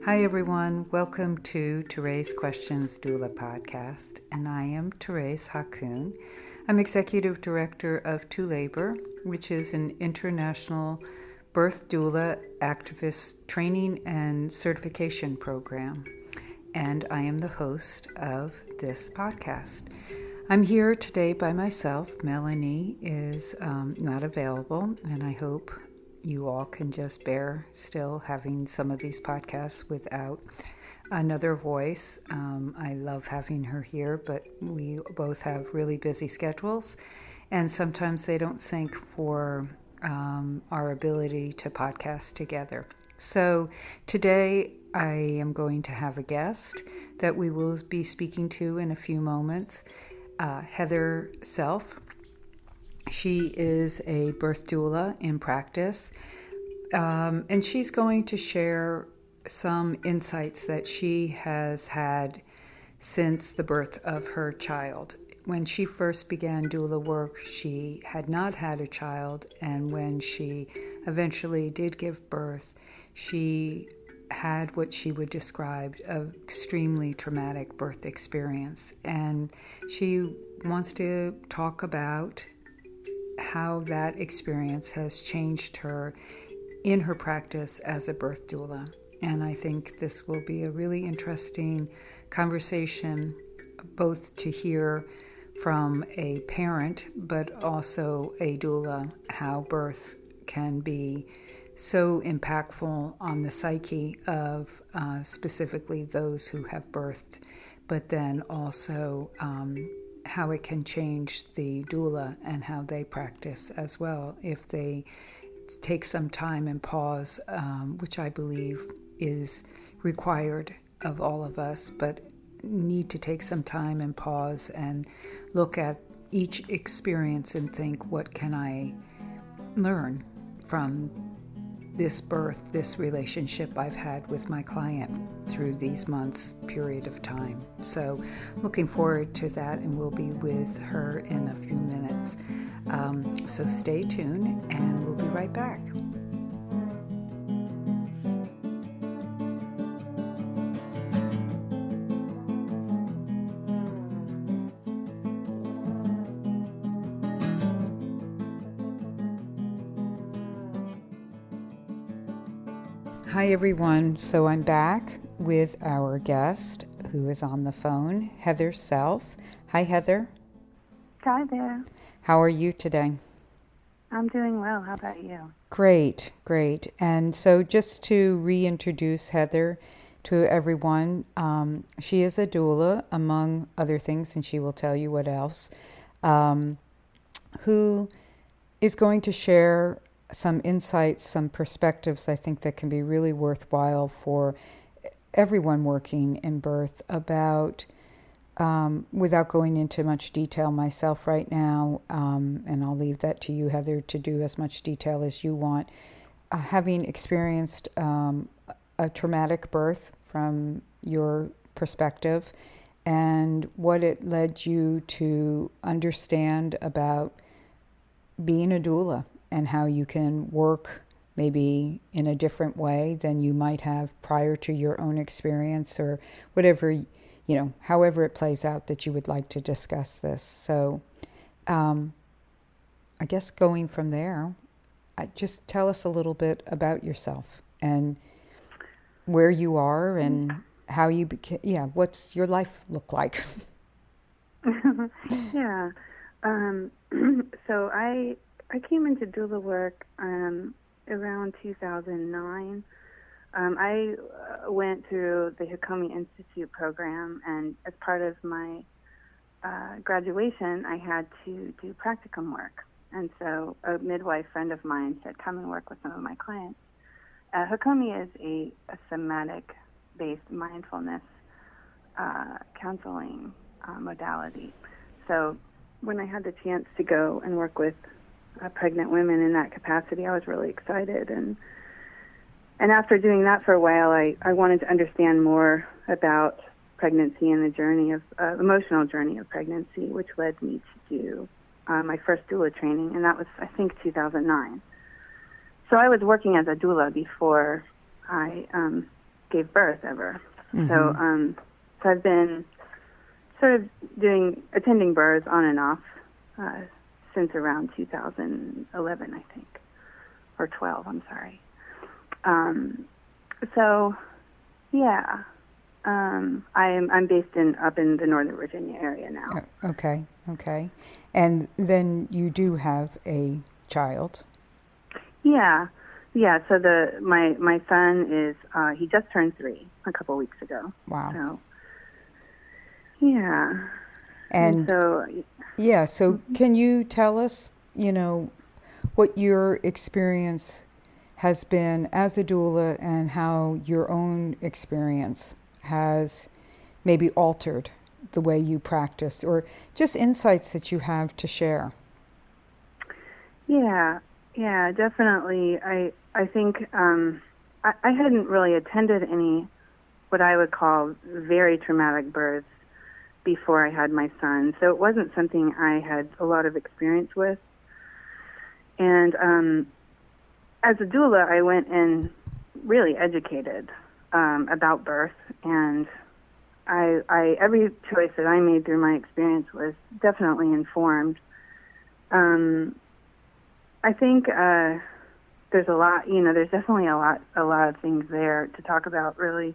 Hi everyone, welcome to ToRAISE Questions Doula podcast, and I am Thérèse Hakoun. I'm Executive Director of To Labor, which is an international birth doula activist training and certification program, and I am the host of this podcast. I'm here today by myself. Melanie is not available, and I hope you all can just bear still having some of these podcasts without another voice. I love having her here, but we both have really busy schedules, and sometimes they don't sync for our ability to podcast together. So today I am going to have a guest that we will be speaking to in a few moments, Heather Self. She is a birth doula in practice, and she's going to share some insights that she has had since the birth of her child. When she first began doula work, she had not had a child, and when she eventually did give birth, she had what she would describe an extremely traumatic birth experience. And she wants to talk about how that experience has changed her in her practice as a birth doula. And I think this will be a really interesting conversation, both to hear from a parent, but also a doula, how birth can be so impactful on the psyche of specifically those who have birthed, but then also how it can change the doula and how they practice as well if they take some time and pause, which I believe is required of all of us, but need to take some time and pause and look at each experience and think, what can I learn from this birth, this relationship I've had with my client through these months period of time. So looking forward to that, and we'll be with her in a few minutes. So stay tuned and we'll be right back. Hi everyone, so I'm back with our guest who is on the phone, Heather Self. Hi Heather. Hi there. How are you today? I'm doing well. How about you? Great. And so just to reintroduce Heather to everyone, she is a doula, among other things, and she will tell you what else, who is going to share some insights, some perspectives I think that can be really worthwhile for everyone working in birth about, without going into much detail myself right now, and I'll leave that to you, Heather, to do as much detail as you want, having experienced a traumatic birth from your perspective and what it led you to understand about being a doula and how you can work maybe in a different way than you might have prior to your own experience, or whatever, however it plays out that you would like to discuss this. So I guess going from there, just tell us a little bit about yourself and where you are and how you became, what's your life look like? Yeah. So I came into doula work around 2009. I went through the Hakomi Institute program, and as part of my graduation, I had to do practicum work. And so a midwife friend of mine said, come and work with some of my clients. Hakomi is a somatic-based mindfulness counseling modality. So when I had the chance to go and work with pregnant women in that capacity, I was really excited. And after doing that for a while, I wanted to understand more about pregnancy and the journey of emotional journey of pregnancy, which led me to do my first doula training, and that was, I think, 2009. So I was working as a doula before I gave birth ever. Mm-hmm. So I've been sort of attending births on and off since around 2011, I think, or 12. I'm sorry. So, yeah, I'm based up in the Northern Virginia area now. Okay. And then you do have a child. Yeah. So my son is he just turned 3 a couple weeks ago. Wow. So, yeah. And so, yeah. So can you tell us, what your experience has been as a doula and how your own experience has maybe altered the way you practice, or just insights that you have to share? Yeah, definitely. I think I hadn't really attended any what I would call very traumatic births before I had my son, so it wasn't something I had a lot of experience with. And as a doula, I went in really educated about birth, and I every choice that I made through my experience was definitely informed. I think there's a lot, there's definitely a lot of things there to talk about, really.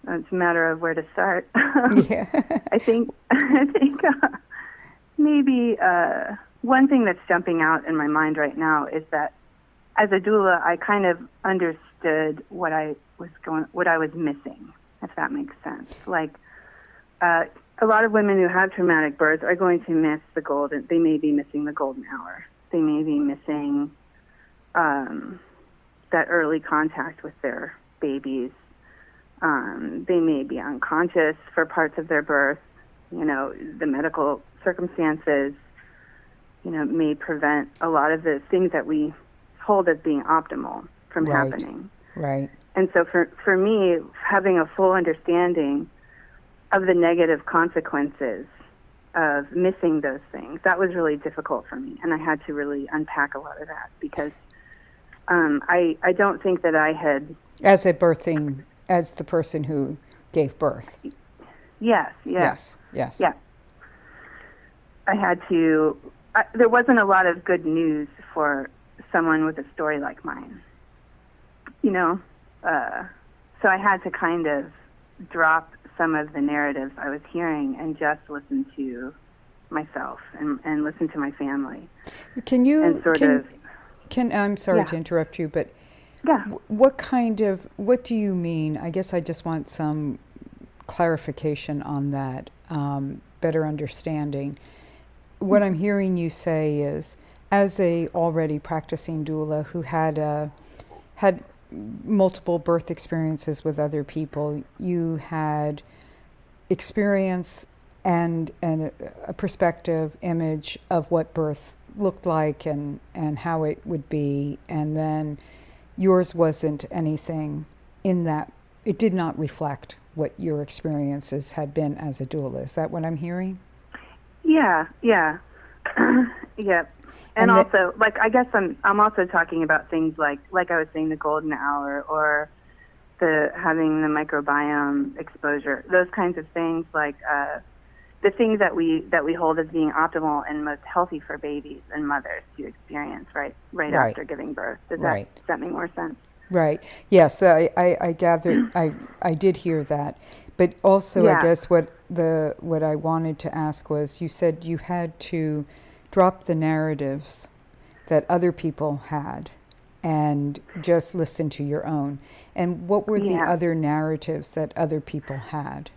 It's a matter of where to start. Yeah. I think maybe one thing that's jumping out in my mind right now is that as a doula, I kind of understood what I was missing, if that makes sense. Like, a lot of women who have traumatic births are going to miss they may be missing the golden hour. They may be missing that early contact with their babies. They may be unconscious for parts of their birth. The medical circumstances, may prevent a lot of the things that we hold as being optimal from happening. Right. And so for me, having a full understanding of the negative consequences of missing those things, that was really difficult for me. And I had to really unpack a lot of that because I don't think that I had... As the person who gave birth. Yes. Yeah. I had to... there wasn't a lot of good news for someone with a story like mine. So I had to kind of drop some of the narratives I was hearing and just listen to myself and listen to my family. Can you... I'm sorry Yeah. to interrupt you, but yeah. What do you mean? I guess I just want some clarification on that, better understanding. What I'm hearing you say is, as a already practicing doula who had multiple birth experiences with other people, you had experience and a perspective image of what birth looked like and how it would be, and then yours wasn't anything in that. It did not reflect what your experiences had been as a doula. Is that what I'm hearing? Yeah. Yeah. And also, I guess I'm also talking about things like I was saying, the golden hour, or having the microbiome exposure, those kinds of things, like the things that we hold as being optimal and most healthy for babies and mothers to experience right after giving birth. Does that make more sense? Right. Yes, I gather. I did hear that, but also I guess what I wanted to ask was, you said you had to drop the narratives that other people had and just listen to your own. And what were the other narratives that other people had?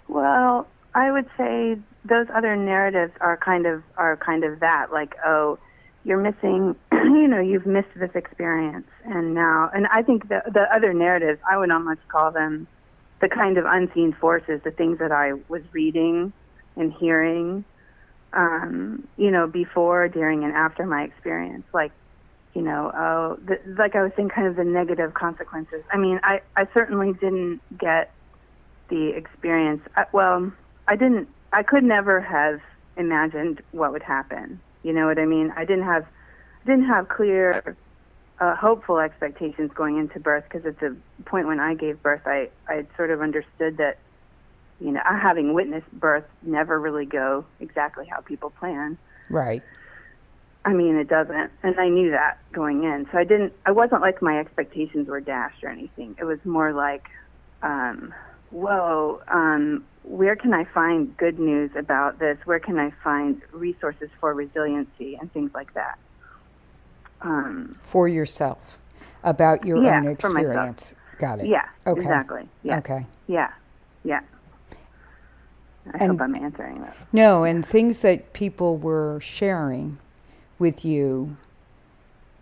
Well, I would say those other narratives are kind of that, like, oh, you're missing, you've missed this experience, and I think the other narratives, I would almost call them the kind of unseen forces, the things that I was reading and hearing, before, during, and after my experience, like, like I was saying, kind of the negative consequences. I mean, I certainly didn't get the experience. I could never have imagined what would happen. You know what I mean? I didn't have clear hopeful expectations going into birth, because at the point when I gave birth, I sort of understood that, having witnessed birth never really go exactly how people plan. Right. I mean, it doesn't, and I knew that going in. So I wasn't like my expectations were dashed or anything. It was more like, where can I find good news about this? Where can I find resources for resiliency and things like that? For yourself, about your own experience. Got it. Yeah, okay. Exactly. Yeah. Okay. Yeah. I hope I'm answering that. No, and things that people were sharing with you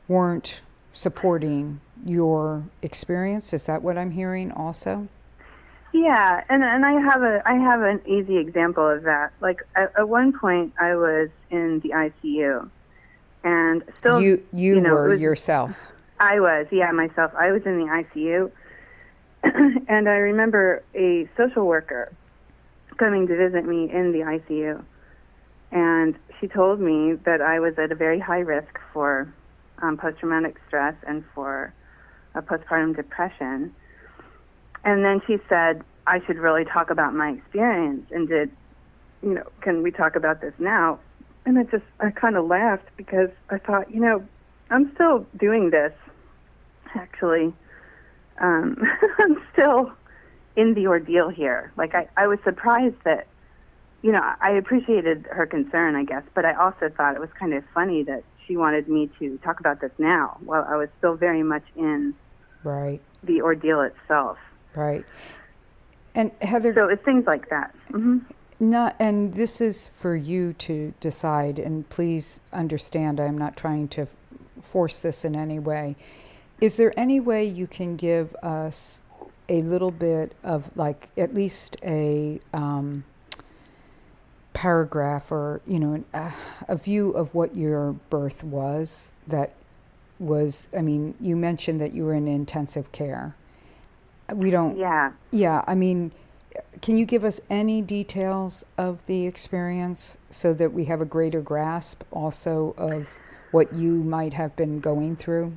weren't supporting your experience. Is that what I'm hearing also? Yeah, and I have an easy example of that. Like at one point, I was in the ICU, and still you were yourself. I was, myself. I was in the ICU, and I remember a social worker coming to visit me in the ICU, and she told me that I was at a very high risk for post-traumatic stress and for postpartum depression. And then she said, I should really talk about my experience, and can we talk about this now? And I kind of laughed, because I thought, I'm still doing this, actually. I'm still in the ordeal here. Like, I was surprised that, I appreciated her concern, I guess, but I also thought it was kind of funny that she wanted me to talk about this now, while I was still very much in the ordeal itself. Right. And Heather... So it's things like that. Mm-hmm. And this is for you to decide, and please understand, I'm not trying to force this in any way. Is there any way you can give us a little bit of, like, at least a paragraph or, a view of what your birth was? That was, you mentioned that you were in intensive care. We don't... Yeah, can you give us any details of the experience so that we have a greater grasp also of what you might have been going through?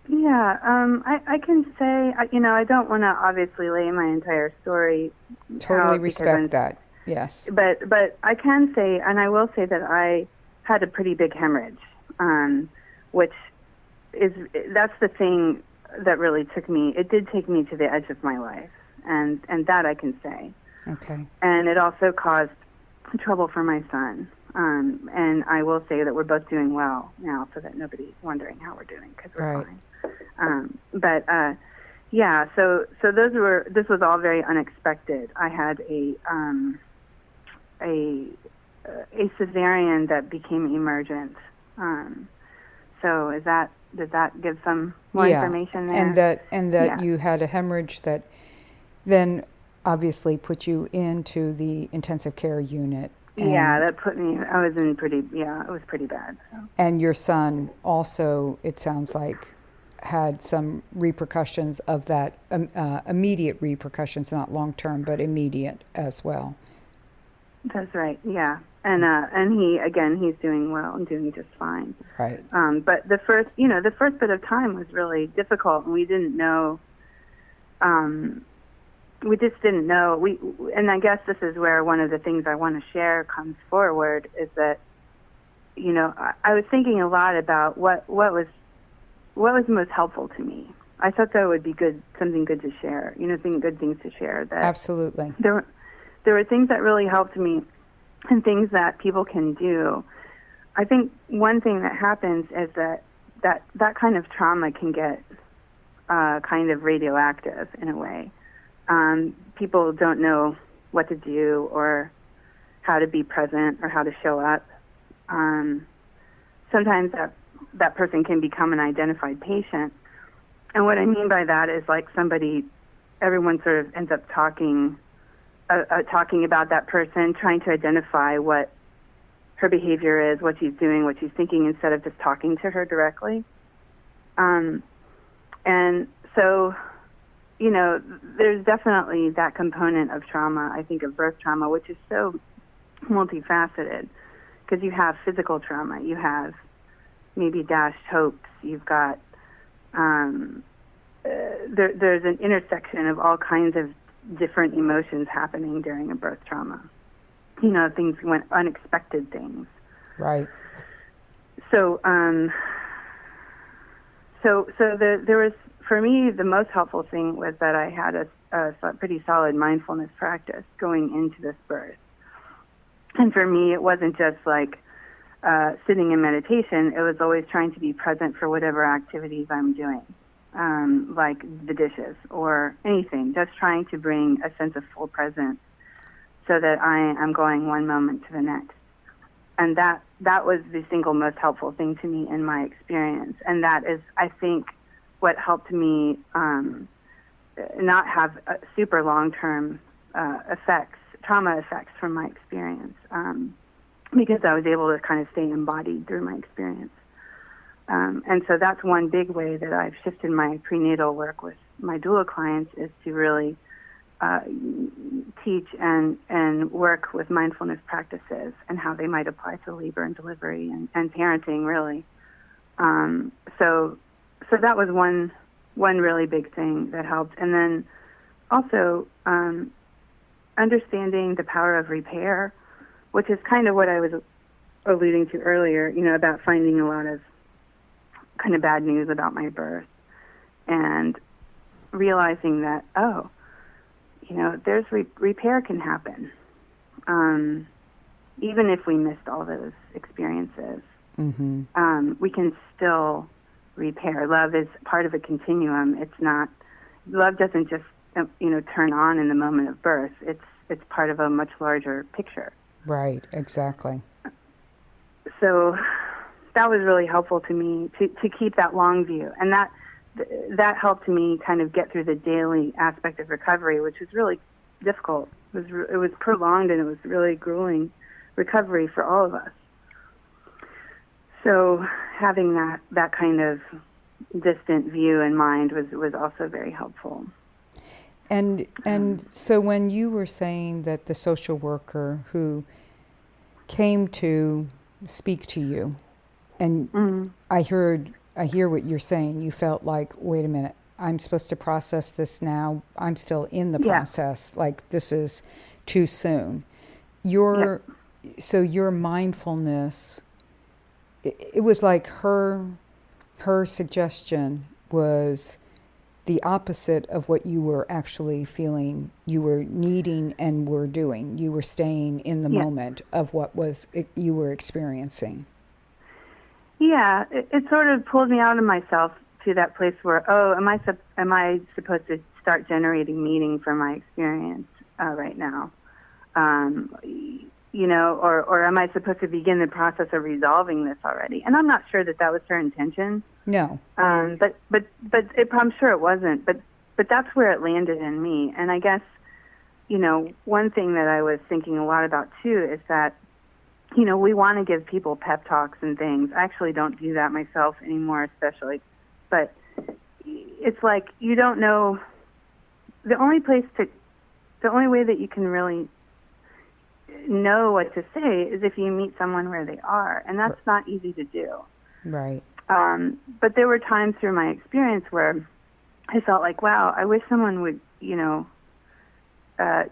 Yeah, I can say, I don't want to obviously lay my entire story Totally out, respect that, yes. But I can say, and I will say, that I had a pretty big hemorrhage, that's the thing that really it did take me to the edge of my life, and that I can say. Okay. And it also caused trouble for my son. And I will say that we're both doing well now, so that nobody's wondering how we're doing, because we're fine. So this was all very unexpected. I had a cesarean that became emergent. So does that give some more information there? And that you had a hemorrhage that then obviously put you into the intensive care unit. That put me, it was pretty bad. So. And your son also, it sounds like, had some repercussions of that, immediate repercussions, not long-term, but immediate as well. That's right, yeah. And he's doing well and doing just fine. Right. But the first bit of time was really difficult, and we didn't know, we just didn't know. And I guess this is where one of the things I want to share comes forward, is that, I was thinking a lot about what was most helpful to me. I thought that would be something good to share, good things to share. That absolutely. There were things that really helped me, and things that people can do. I think one thing that happens is that kind of trauma can get kind of radioactive in a way. People don't know what to do, or how to be present, or how to show up. Sometimes that person can become an identified patient. And what I mean by that is, like, everyone sort of ends up talking about that person, trying to identify what her behavior is, what she's doing, what she's thinking, instead of just talking to her directly. And so, there's definitely that component of trauma, I think, of birth trauma, which is so multifaceted, because you have physical trauma, you have maybe dashed hopes, You've got there's an intersection of all kinds of different emotions happening during a birth trauma. Things went unexpected things. Right. So there was, for me, the most helpful thing was that I had a pretty solid mindfulness practice going into this birth. And for me, it wasn't just like sitting in meditation. It was always trying to be present for whatever activities I'm doing, like the dishes or anything, just trying to bring a sense of full presence so that I am going one moment to the next. And that was the single most helpful thing to me in my experience. And that is, I think, what helped me not have super long-term trauma effects from my experience, because I was able to kind of stay embodied through my experience. And so that's one big way that I've shifted my prenatal work with my doula clients, is to really teach and work with mindfulness practices and how they might apply to labor and delivery and parenting, really. So that was one really big thing that helped. And then also understanding the power of repair, which is kind of what I was alluding to earlier, about finding a lot of kind of bad news about my birth and realizing that, there's repair can happen, even if we missed all those experiences. Mm-hmm. We can still repair. Love is part of a continuum. Love doesn't just turn on in the moment of birth. It's part of a much larger picture. Right, exactly. So that was really helpful to me to keep that long view, and that helped me kind of get through the daily aspect of recovery, which was really difficult. It was prolonged, and it was really grueling recovery for all of us. So having that kind of distant view in mind was also very helpful. And so when you were saying that the social worker who came to speak to you, and mm-hmm. I hear what you're saying. You felt like, wait a minute, I'm supposed to process this now. I'm still in the process. Like, this is too soon. So your mindfulness, it was like her suggestion was the opposite of what you were actually feeling you were needing and were doing. You were staying in the moment of what you were experiencing. Yeah, it sort of pulled me out of myself to that place where, am I supposed to start generating meaning for my experience right now? Or am I supposed to begin the process of resolving this already? And I'm not sure that was her intention. No. But I'm sure it wasn't. But that's where it landed in me. And I guess, one thing that I was thinking a lot about too is that, we want to give people pep talks and things. I actually don't do that myself anymore, especially. But it's like you don't know. The only way that you can really know what to say is if you meet someone where they are, and that's not easy to do. Right. But there were times through my experience where I felt like, wow, I wish someone would,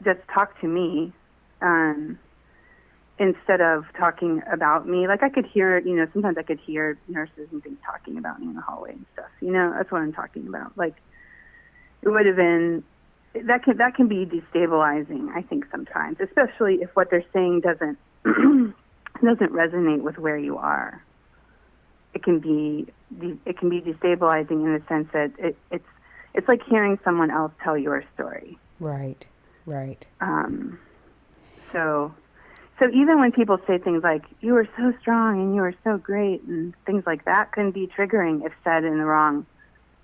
just talk to me. Instead of talking about me. Like I could hear, sometimes I could hear nurses and things talking about me in the hallway and stuff. That's what I'm talking about. Like it would have been, that can be destabilizing, I think, sometimes, especially if what they're saying doesn't resonate with where you are. It can be destabilizing in the sense that it's like hearing someone else tell your story. Right. So even when people say things like, you were so strong and you were so great and things like that can be triggering if said in the wrong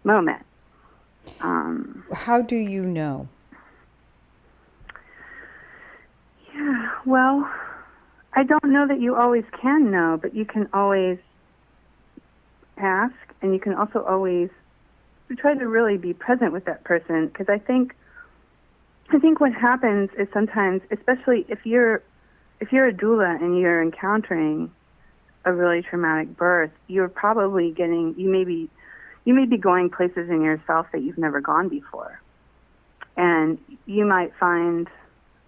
moment. How do you know? Yeah, well, I don't know that you always can know, but you can always ask, and you can also always try to really be present with that person, because I think what happens is sometimes, especially if you're a doula and you're encountering a really traumatic birth, you're probably you may be going places in yourself that you've never gone before. And you might find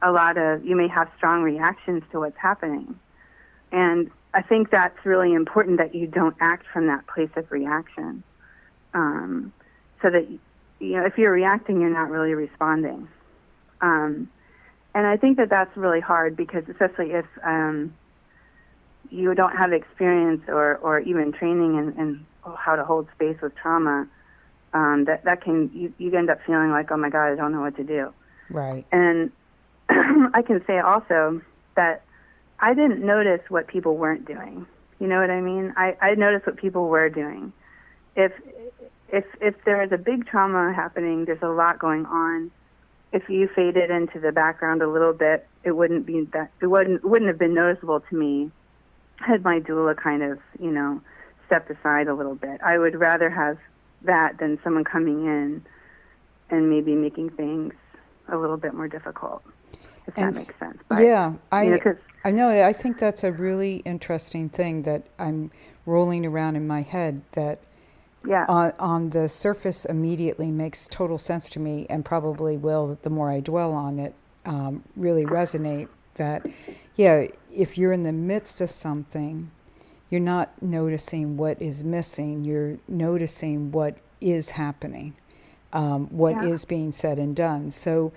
you may have strong reactions to what's happening. And I think that's really important, that you don't act from that place of reaction. So that, if you're reacting, you're not really responding. And I think that that's really hard, because especially if you don't have experience or even training in how to hold space with trauma, that can, you end up feeling like, oh my God, I don't know what to do. Right. And I can say also that I didn't notice what people weren't doing. You know what I mean? I noticed what people were doing. If there is a big trauma happening, there's a lot going on. If you faded into the background a little bit, it wouldn't have been noticeable to me had my doula kind of, stepped aside a little bit. I would rather have that than someone coming in and maybe making things a little bit more difficult, if that makes sense. But, yeah, I know. I think that's a really interesting thing that I'm rolling around in my head, that on the surface immediately makes total sense to me, and probably will, the more I dwell on it, really resonate that, if you're in the midst of something, you're not noticing what is missing, you're noticing what is happening, what is being said and done. So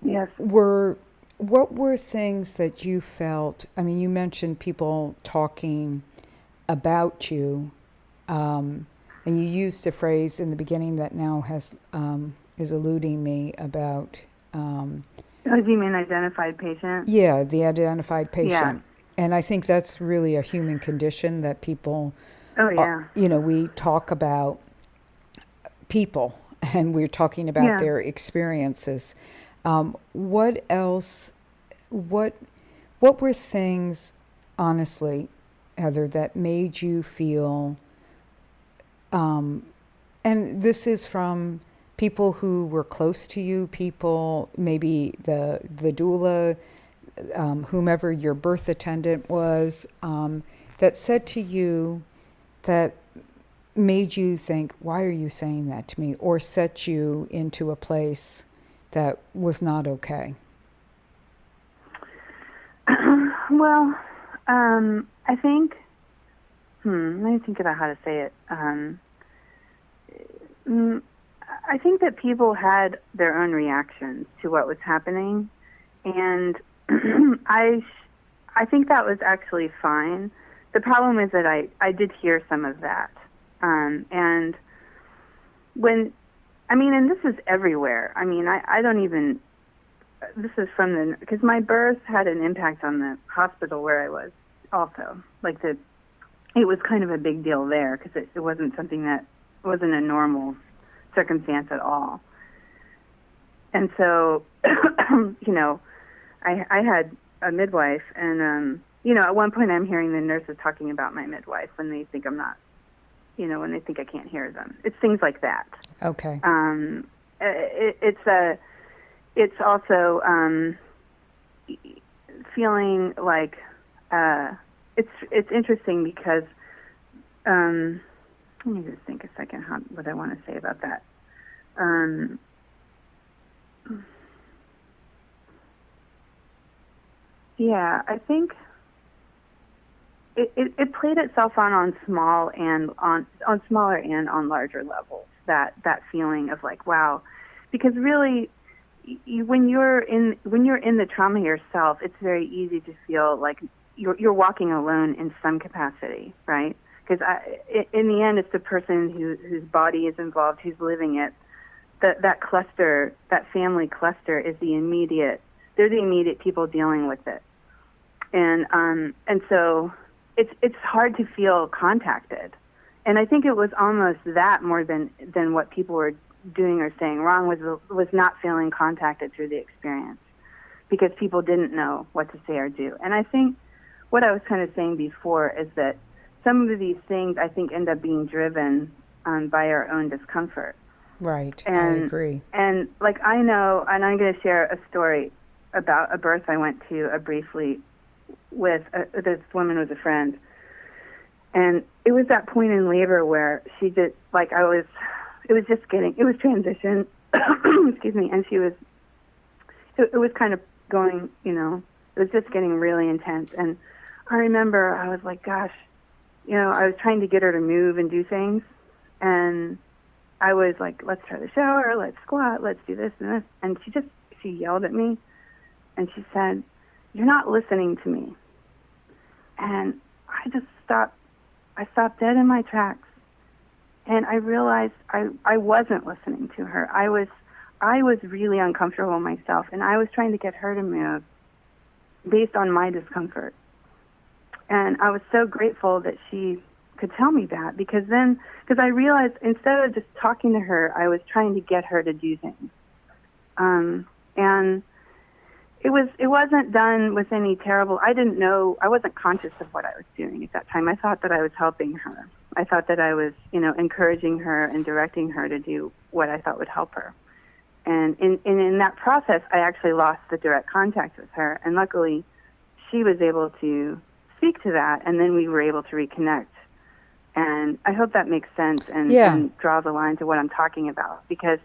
what were things that you felt, I mean, you mentioned people talking about you, and you used a phrase in the beginning that now is eluding me about... do you mean identified patient? Yeah, the identified patient. Yeah. And I think that's really a human condition that people... Oh, yeah. We talk about people, and we're talking about their experiences. What else, what were things, honestly, Heather, that made you feel, and this is from people who were close to you, people, maybe the doula, whomever your birth attendant was, that said to you, that made you think, why are you saying that to me? Or set you into a place that was not okay? Well, I think, let me think about how to say it. I think that people had their own reactions to what was happening, and I think that was actually fine. The problem is that I did hear some of that. And and this is everywhere. I mean, I don't even, this is because my birth had an impact on the hospital where I was also. It was kind of a big deal there, because it wasn't something that wasn't a normal circumstance at all. And so, I had a midwife, and, at one point I'm hearing the nurses talking about my midwife when they think I'm not, when they think I can't hear them. It's things like that. Okay. It's also feeling like it's interesting because let me just think a second what I want to say about that. I think it played itself on small and on smaller and on larger levels. That feeling of like, wow, because really, when you're in the trauma yourself, it's very easy to feel like you're walking alone in some capacity, right? Because in the end, it's the person whose body is involved, who's living it. That cluster, that family cluster, is they're the immediate people dealing with it, and so it's hard to feel contacted. And I think it was almost that more than what people were doing or saying wrong was not feeling contacted through the experience, because people didn't know what to say or do. And I think what I was kind of saying before is that some of these things, I think, end up being driven by our own discomfort. Right, I agree. And I know, and I'm going to share a story about a birth I went to briefly with this woman was a friend. And it was that point in labor where she did, like, it was transition, excuse me, and it was kind of going, it was just getting really intense. And I remember I was like, gosh, I was trying to get her to move and do things. And I was like, let's try the shower, let's squat, let's do this and this. And she yelled at me and she said, "You're not listening to me." And I just stopped. I stopped dead in my tracks. And I realized I wasn't listening to her. I was really uncomfortable myself, and I was trying to get her to move based on my discomfort. And I was so grateful that she could tell me that, because I realized instead of just talking to her, I was trying to get her to do things. And it wasn't done with any terrible, I didn't know, I wasn't conscious of what I was doing at that time. I thought that I was helping her. I thought that I was, encouraging her and directing her to do what I thought would help her. And in that process, I actually lost the direct contact with her. And luckily, she was able to speak to that, and then we were able to reconnect. And I hope that makes sense and draws a line to what I'm talking about, because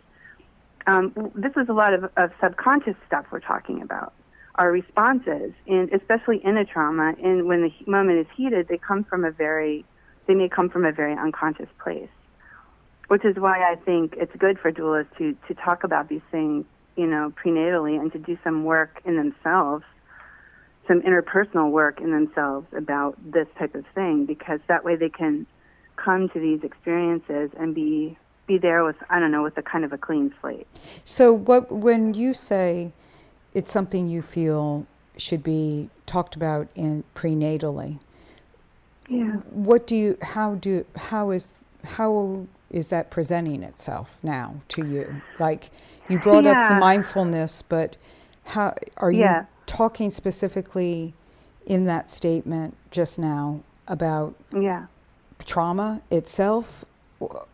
this is a lot of subconscious stuff we're talking about. Our responses, especially in a trauma, and when the moment is heated, they may come from a very unconscious place, which is why I think it's good for doulas to talk about these things, prenatally, and to do some work in themselves, some interpersonal work in themselves about this type of thing, because that way they can come to these experiences and be there with a kind of a clean slate. So when you say it's something you feel should be talked about prenatally, how is that presenting itself now to you? Like, you brought up the mindfulness, but how are you talking specifically in that statement just now about trauma itself?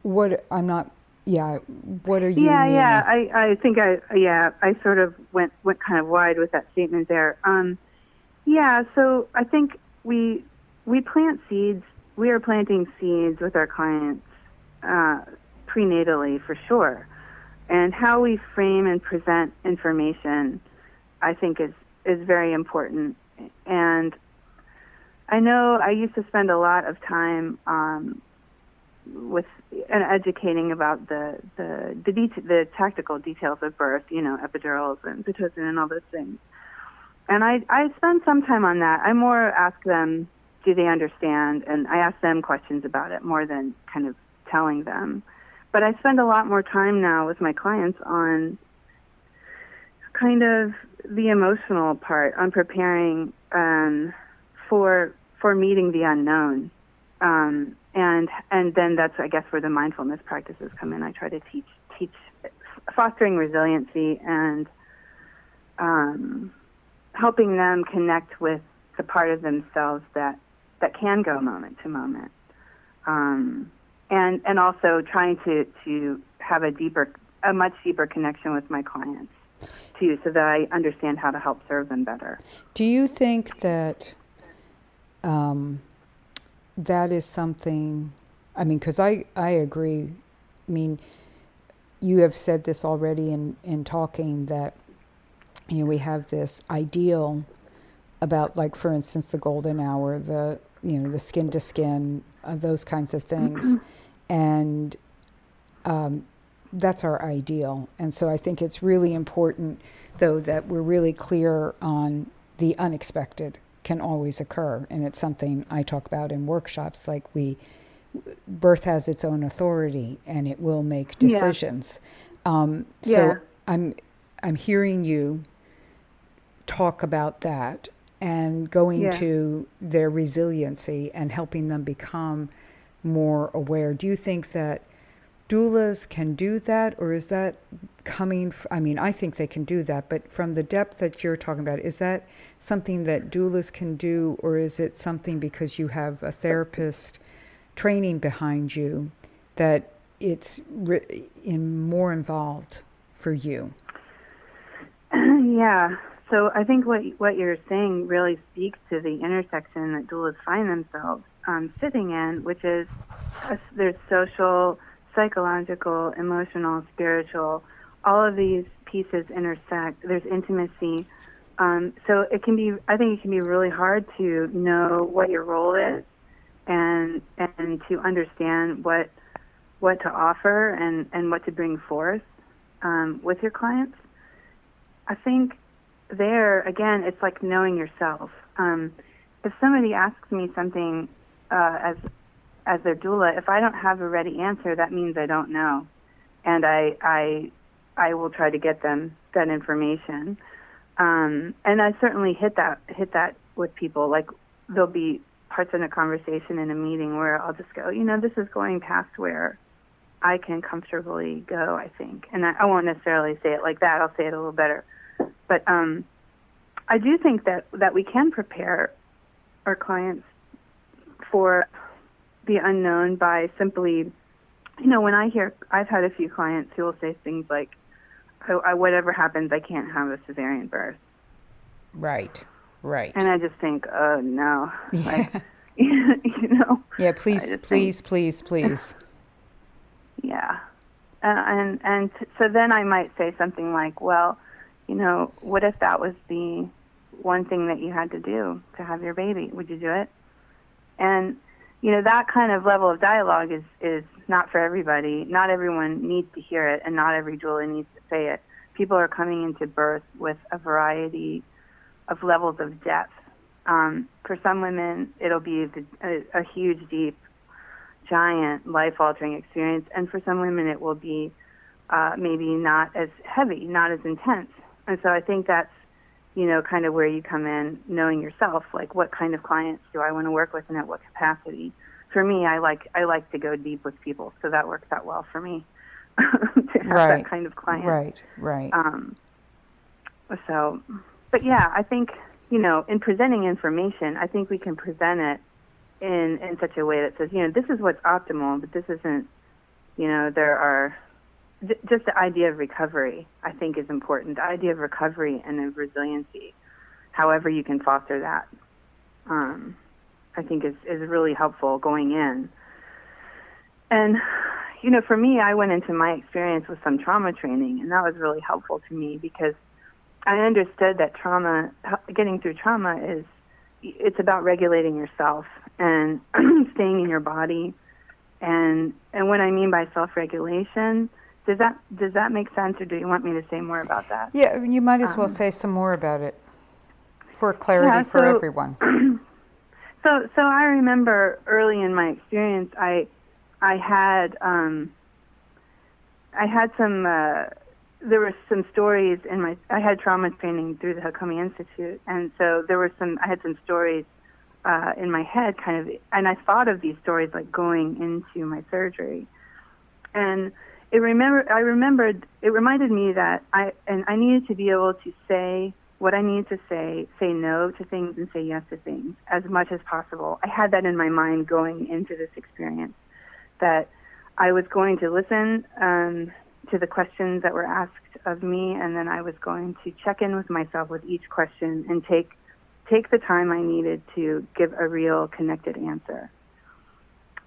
What are you meaning? I think I sort of went kind of wide with that statement there. So I think we plant seeds. We are planting seeds with our clients prenatally, for sure. And how we frame and present information, I think, is very important. And I know I used to spend a lot of time with educating about the tactical details of birth, epidurals and pitocin and all those things. And I spend some time on that. I more ask them, do they understand? And I ask them questions about it more than kind of telling them. But I spend a lot more time now with my clients on kind of the emotional part, on preparing for meeting the unknown. And then that's, I guess, where the mindfulness practices come in. I try to teach fostering resiliency and helping them connect with the part of themselves that can go moment to moment. And also trying to have a much deeper connection with my clients too, so that I understand how to help serve them better. Do you think that that is something, because I agree. You have said this already in talking, that we have this ideal about, like, for instance, the golden hour, the skin to skin, those kinds of things. And that's our ideal. And so I think it's really important, though, that we're really clear on the unexpected can always occur. And it's something I talk about in workshops, like birth has its own authority and it will make decisions. So I'm hearing you talk about that and going to their resiliency and helping them become more aware. Do you think that doulas can do that, or is that coming I think they can do that, but from the depth that you're talking about, is that something that doulas can do, or is it something, because you have a therapist training behind you, that it's more involved for you? So I think what you're saying really speaks to the intersection that doulas find themselves sitting in, which is there's social, psychological, emotional, spiritual. All of these pieces intersect. There's intimacy. So I think it can be really hard to know what your role is and to understand what to offer and what to bring forth with your clients. I think there, again, it's like knowing yourself. If somebody asks me something as their doula, if I don't have a ready answer, that means I don't know. And I will try to get them that information. And I certainly hit that with people. Like, there'll be parts in a conversation in a meeting where I'll just go, this is going past where I can comfortably go, I think. And I won't necessarily say it like that. I'll say it a little better. But I do think that we can prepare our clients for the unknown by simply, when I've had a few clients who will say things like, whatever happens, I can't have a cesarean birth. Right. And I just think, oh, no. Yeah. Like, Yeah, please. Yeah. So then I might say something like, well, what if that was the one thing that you had to do to have your baby? Would you do it? And, that kind of level of dialogue is not for everybody. Not everyone needs to hear it, and not every doula needs to say it. People are coming into birth with a variety of levels of depth. For some women, it'll be a huge, deep, giant, life-altering experience, and for some women, it will be maybe not as heavy, not as intense. And so I think that's, kind of where you come in, knowing yourself, like what kind of clients do I want to work with and at what capacity. For me, I like to go deep with people, so that works out well for me to have that kind of client. Right. But yeah, I think, in presenting information, I think we can present it in such a way that says, this is what's optimal, but this isn't, there are... Just the idea of recovery, I think, is important. The idea of recovery and of resiliency, however you can foster that, I think is really helpful going in. And, for me, I went into my experience with some trauma training, and that was really helpful to me because I understood that getting through trauma it's about regulating yourself and staying in your body. And what I mean by self-regulation, does that make sense, or do you want me to say more about that? Yeah, you might as well say some more about it for clarity for everyone. So I remember early in my experience, I had some there were some stories I had trauma training through the Hakomi Institute, and so I had some stories in my head and I thought of these stories like going into my surgery, and it reminded me that I needed to be able to say what I needed to say no to things and say yes to things as much as possible. I had that in my mind going into this experience, that I was going to listen to the questions that were asked of me, and then I was going to check in with myself with each question and take the time I needed to give a real connected answer.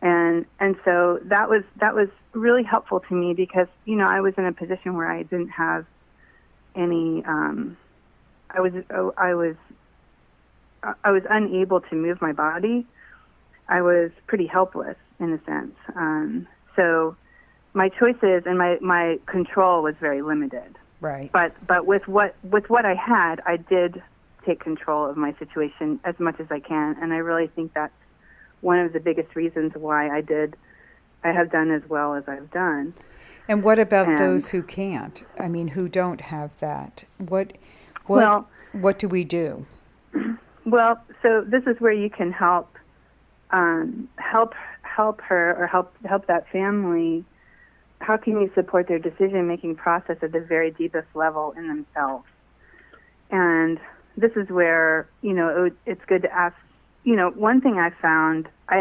And so that was really helpful to me because, I was in a position where I didn't have any, I was unable to move my body. I was pretty helpless in a sense. So my choices and my control was very limited. Right. But with what I had, I did take control of my situation as much as I can, and I really think that's one of the biggest reasons why I have done as well as I've done. And what about those who can't? I mean, who don't have that? What do we do? Well, so this is where you can help her or help that family. How can you support their decision-making process at the very deepest level in themselves? And this is where, it's good to ask. One thing I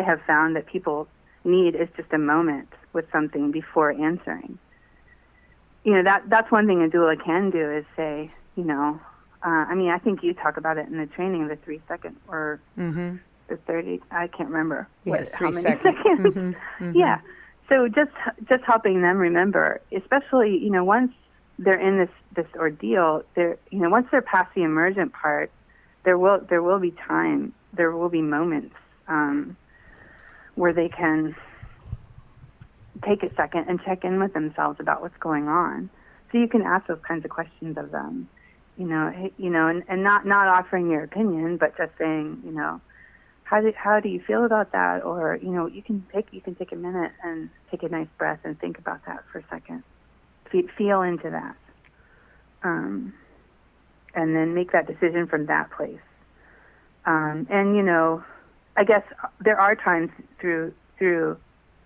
have found that people need is just a moment with something before answering. That's one thing a doula can do is say, I think you talk about it in the training, the 3 second or or 30, I can't remember Yeah, how 3 many seconds. seconds. Mm-hmm, mm-hmm. Yeah. So just helping them remember, especially, once they're in this ordeal, once they're past the emergent part, there will be time, there will be moments where they can take a second and check in with themselves about what's going on. So you can ask those kinds of questions of them, and not offering your opinion, but just saying, how do you feel about that? Or, you can take a minute and take a nice breath and think about that for a second. Feel into that. And then make that decision from that place. I guess there are times through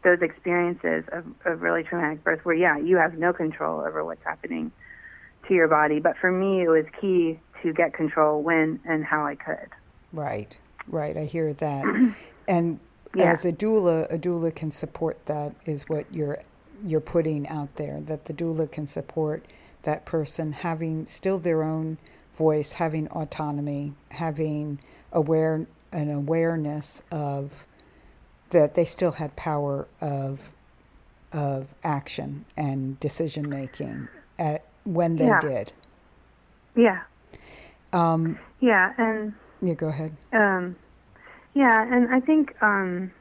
those experiences of really traumatic birth where, you have no control over what's happening to your body. But for me, it was key to get control when and how I could. Right. I hear that. And as a doula can support that, is what you're putting out there, that the doula can support that person having still their own voice, having autonomy, having an awareness of that they still had power of action and decision making when they did. Yeah. And yeah, go ahead. And I think and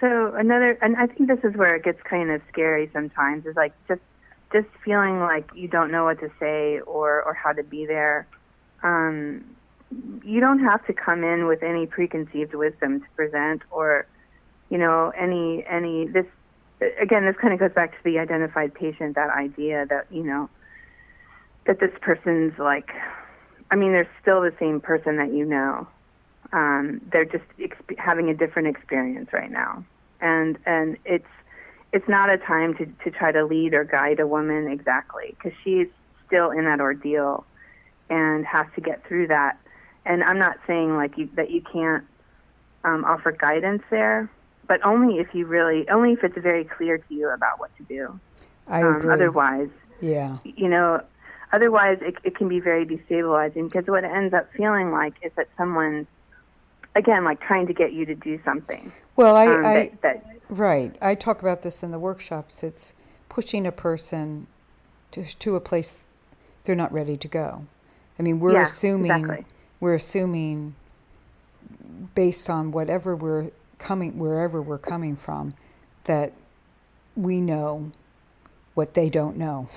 I think this is where it gets kind of scary sometimes, is like just feeling like you don't know what to say or how to be there. You don't have to come in with any preconceived wisdom to present, or any this kind of goes back to the identified patient, that idea that that this person's like, they're still the same person that they're just having a different experience right now, and it's not a time to try to lead or guide a woman exactly, because she's still in that ordeal and has to get through that. And I'm not saying that you can't offer guidance there, but only if it's very clear to you about what to do. I agree. Otherwise, Otherwise, it can be very destabilizing, because what it ends up feeling like is that someone's, again, like trying to get you to do something. Well, right. I talk about this in the workshops. It's pushing a person to a place they're not ready to go. We're assuming based on wherever we're coming from, that we know what they don't know.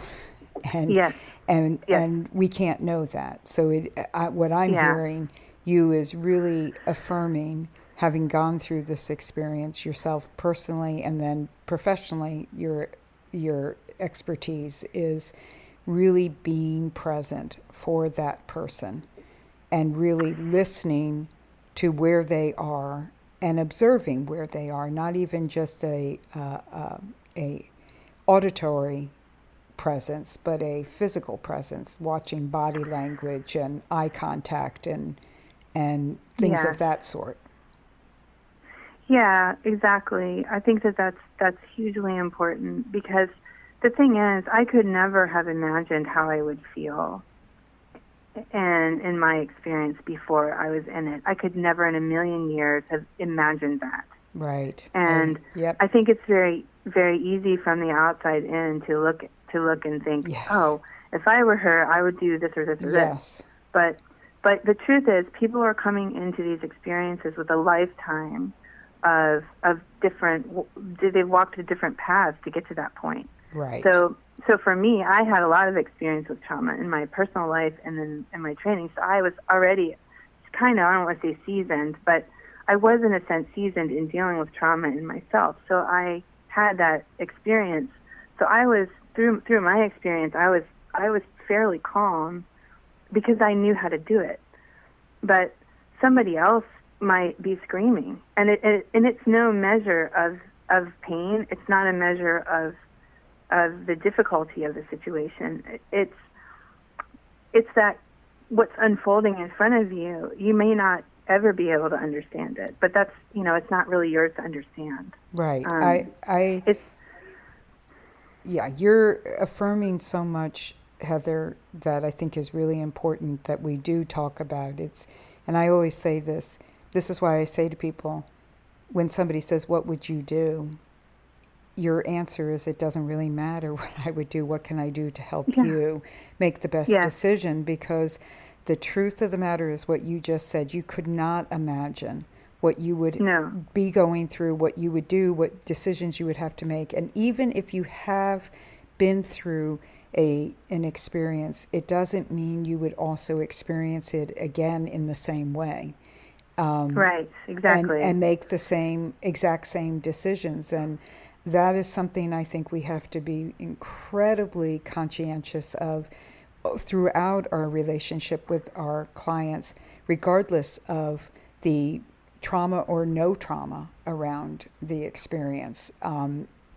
And we can't know that. So what I'm hearing you is really affirming, having gone through this experience yourself personally and then professionally, your expertise is really being present for that person and really listening to where they are and observing where they are, not even just a auditory presence, but a physical presence, watching body language and eye contact and things of that sort. Yeah, exactly. I think that's hugely important, because the thing is, I could never have imagined how I would feel and in my experience before I was in it. I could never in a million years have imagined that. Right. And I think it's very, very easy from the outside in to look and think, oh, if I were her, I would do this or this or this. But the truth is, people are coming into these experiences with a lifetime of different. They've walked a different paths to get to that point. Right. So for me, I had a lot of experience with trauma in my personal life and then in my training. So I was already kind of, I don't want to say seasoned, but I was in a sense seasoned in dealing with trauma in myself. So I had that experience. So I was through my experience, I was fairly calm because I knew how to do it. But somebody else might be screaming, and it's no measure of pain. It's not a measure of the difficulty of the situation. It's that what's unfolding in front of you, you may not ever be able to understand it, but that's, it's not really yours to understand. Right. You're affirming so much, Heather, that I think is really important that we do talk about. And I always say this. This is why I say to people, when somebody says, what would you do? Your answer is, it doesn't really matter what I would do. What can I do to help you make the best decision? Because the truth of the matter is what you just said. You could not imagine what you would be going through, what you would do, what decisions you would have to make. And even if you have been through an experience, it doesn't mean you would also experience it again in the same way. Right, exactly. And make the exact same decisions. And that is something I think we have to be incredibly conscientious of throughout our relationship with our clients, regardless of the trauma or no trauma around the experience.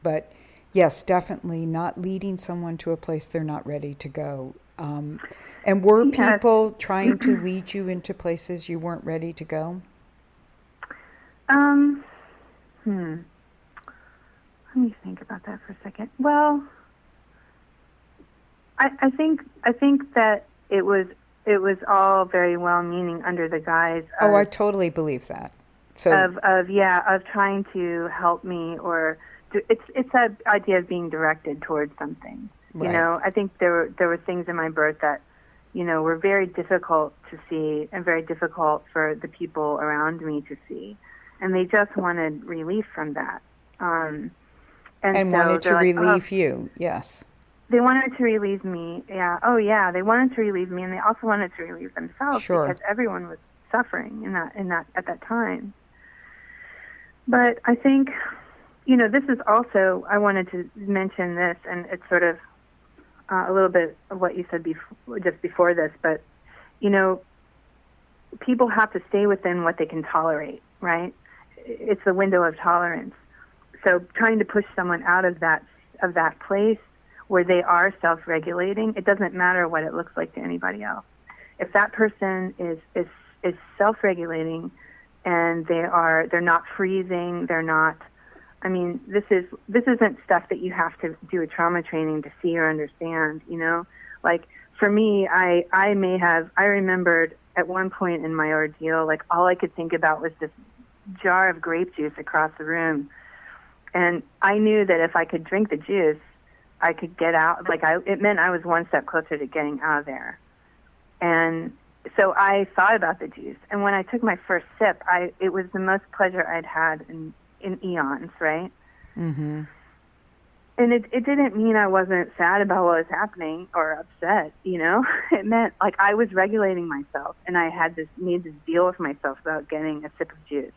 But yes, definitely not leading someone to a place they're not ready to go. And were people trying to lead you into places you weren't ready to go? Let me think about that for a second. Well, I think that it was all very well meaning under the guise of, I totally believe that. So of trying to help me, or it's that idea of being directed towards something. Right. You know, I think there were things in my birth that, you know, were very difficult to see and very difficult for the people around me to see, and they just wanted relief from that. And so wanted to relieve you, yes. They wanted to relieve me, yeah. Oh, yeah. They wanted to relieve me, and they also wanted to relieve themselves because everyone was suffering at that time. But I think, you know, this is also, I wanted to mention this, and it's sort of a little bit of what you said just before this. But, you know, people have to stay within what they can tolerate, right? It's the window of tolerance. So trying to push someone out of that place where they are self-regulating, it doesn't matter what it looks like to anybody else. If that person is self-regulating and they're not freezing, they're not. I mean, this isn't stuff that you have to do a trauma training to see or understand. You know, like for me, I remembered at one point in my ordeal, like all I could think about was this jar of grape juice across the room. And I knew that if I could drink the juice, I could get out. It meant I was one step closer to getting out of there. And so I thought about the juice. And when I took my first sip, it was the most pleasure I'd had in eons, right? Mm-hmm. And it didn't mean I wasn't sad about what was happening or upset, you know? It meant like I was regulating myself, and I had made this deal with myself about getting a sip of juice.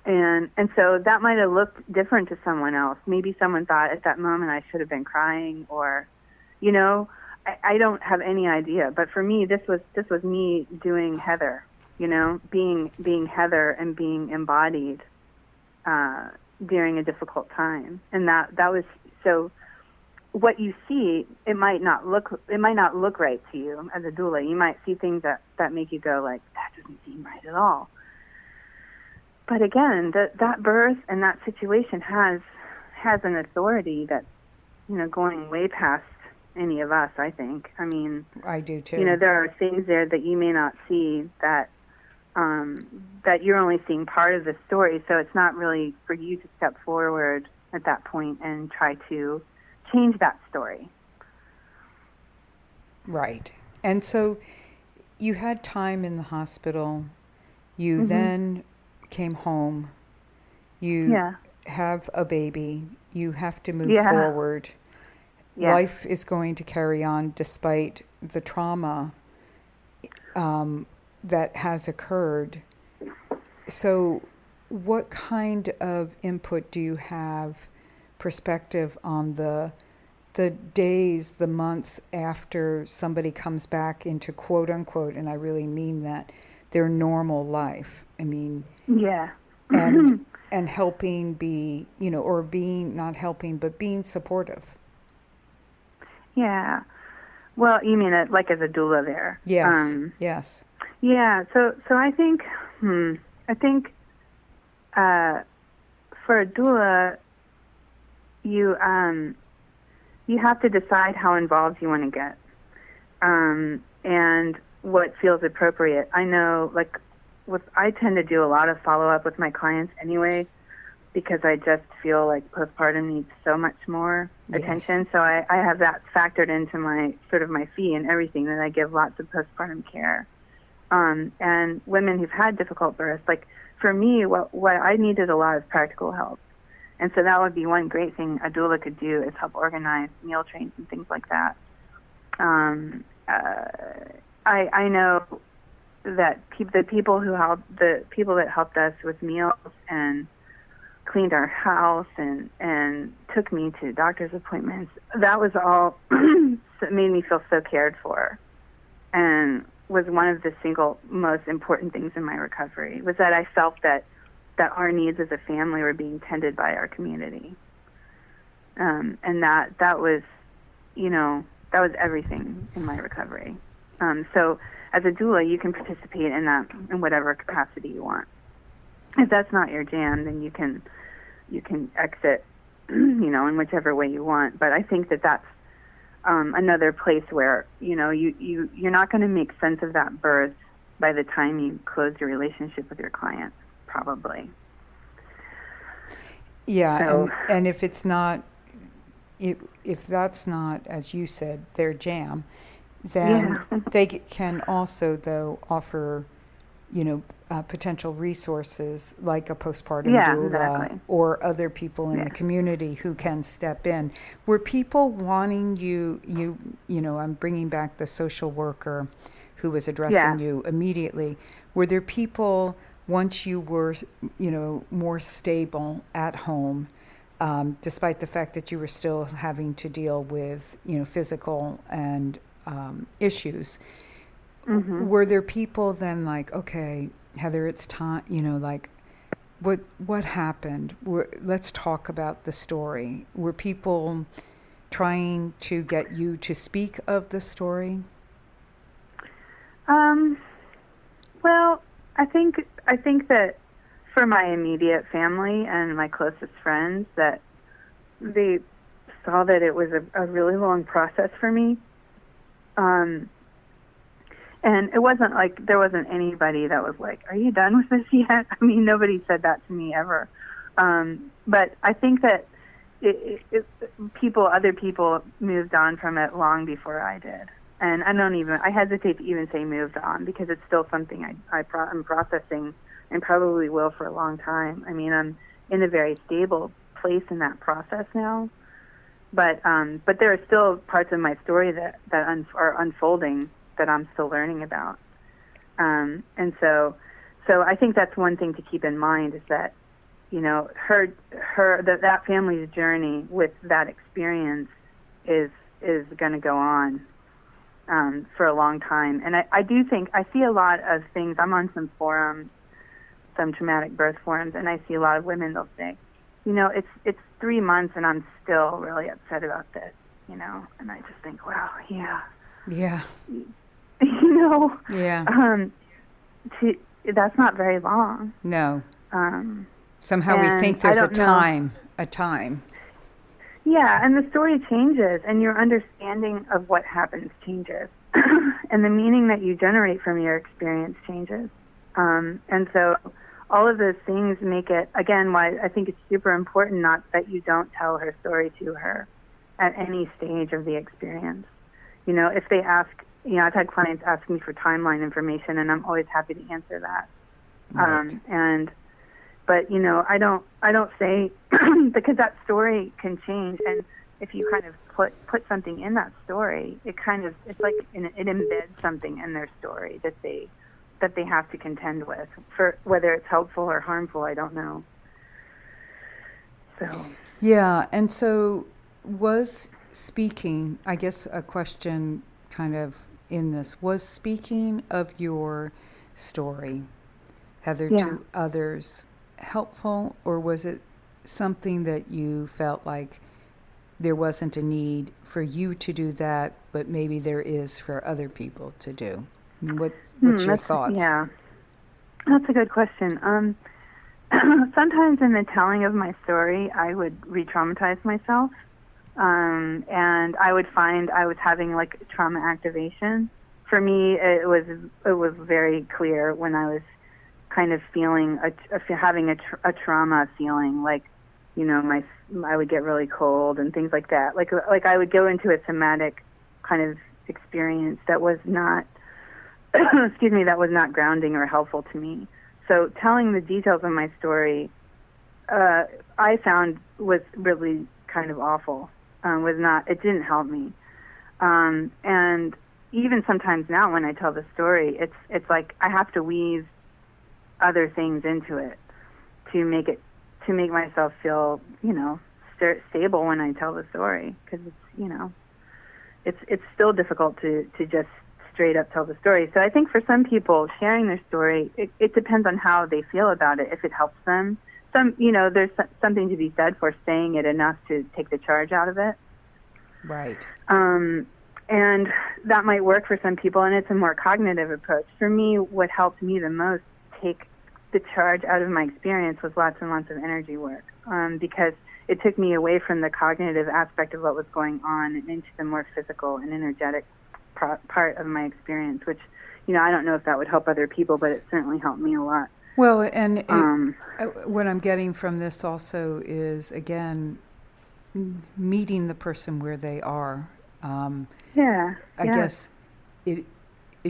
And so that might have looked different to someone else. Maybe someone thought at that moment I should have been crying, or, you know, I don't have any idea. But for me, this was me doing Heather, you know, being Heather and being embodied during a difficult time. And that was so. What you see, it might not look right to you as a doula. You might see things that make you go like, that doesn't seem right at all. But again, that birth and that situation has an authority that's, you know, going way past any of us, I think. I mean, I do too. You know, there are things there that you may not see that you're only seeing part of the story. So it's not really for you to step forward at that point and try to change that story. Right. And so you had time in the hospital. You then came home. You have a baby. You have to move forward. Yeah. Life is going to carry on despite the trauma that has occurred. So what kind of input do you have, perspective on the days, the months after somebody comes back into quote unquote, and I really mean that, their normal life? I mean, and helping be, you know, or being, not helping, but being supportive. Yeah. Well, you mean it like as a doula there? Yes. Yes. Yeah. So I think for a doula, you have to decide how involved you want to get, and what feels appropriate. I know, like, I tend to do a lot of follow-up with my clients anyway, because I just feel like postpartum needs so much more attention. So I have that factored into my sort of my fee and everything, that I give lots of postpartum care. And women who've had difficult births, like for me, what I needed a lot of practical help. And so that would be one great thing a doula could do, is help organize meal trains and things like that. I know that the people that helped us with meals and cleaned our house and took me to doctor's appointments, that was all that made me feel so cared for, and was one of the single most important things in my recovery, was that I felt that our needs as a family were being tended by our community. And that was, that was everything in my recovery. So as a doula, you can participate in that in whatever capacity you want. If that's not your jam, then you can exit, in whichever way you want. But I think that's another place where, you're not going to make sense of that birth by the time you close your relationship with your client, probably. Yeah, so, and if it's not, if that's not, as you said, their jam, then they can also, though, offer, potential resources like a postpartum doula or other people in the community who can step in. Were people wanting I'm bringing back the social worker who was addressing you immediately. Were there people, once you were, more stable at home, despite the fact that you were still having to deal with, physical and issues, were there people then like, okay, Heather, it's time, like, what happened? Let's talk about the story. Were people trying to get you to speak of the story? Well, I think that for my immediate family and my closest friends, that they saw that it was a really long process for me. And it wasn't like there wasn't anybody that was like, "Are you done with this yet?" I mean, nobody said that to me ever. But I think that other people moved on from it long before I did. And I hesitate to even say moved on, because it's still something I'm processing and probably will for a long time. I mean, I'm in a very stable place in that process now. But there are still parts of my story that are unfolding that I'm still learning about. And so I think that's one thing to keep in mind, is that, that family's journey with that experience is going to go on for a long time. And I do think I see a lot of things. I'm on some forums, some traumatic birth forums, and I see a lot of women, they'll say, it's 3 months and I'm still really upset about this, and I just think, wow, yeah. That's not very long. No. Somehow we think there's a time. Yeah, and the story changes, and your understanding of what happens changes, and the meaning that you generate from your experience changes. And so all of those things make it, again, why I think it's super important not that you don't tell her story to her at any stage of the experience. If they ask, I've had clients ask me for timeline information, and I'm always happy to answer that. Right. But I don't say because that story can change, and if you kind of put something in that story, it's like it embeds something in their story that they have to contend with, for whether it's helpful or harmful, I don't know. So yeah, and so was speaking, I guess a question kind of in this, was speaking of your story, Heather, to others helpful, or was it something that you felt like there wasn't a need for you to do that, but maybe there is for other people to do? I mean, what's your thoughts? Yeah, that's a good question. Sometimes in the telling of my story, I would re-traumatize myself, and I would find I was having like trauma activation for me, it was very clear when I was kind of feeling having a trauma feeling, like, you know, I would get really cold and things like that. Like I would go into a somatic kind of experience that was not, excuse me, that was not grounding or helpful to me. So telling the details of my story, I found was really kind of awful. It didn't help me. And even sometimes now when I tell the story, it's like I have to weave other things into it to make myself feel, you know, stable when I tell the story, because it's, you know, it's still difficult to just straight up tell the story. So I think for some people, sharing their story, it depends on how they feel about it. If it helps them, you know, there's something to be said for saying it enough to take the charge out of it. Right. And that might work for some people, and it's a more cognitive approach. For me, what helped me the most take the charge out of my experience was lots and lots of energy work, because it took me away from the cognitive aspect of what was going on and into the more physical and energetic part of my experience, which, you know, I don't know if that would help other people, but it certainly helped me a lot. Well, and what I'm getting from this also is, again, meeting the person where they are. I guess it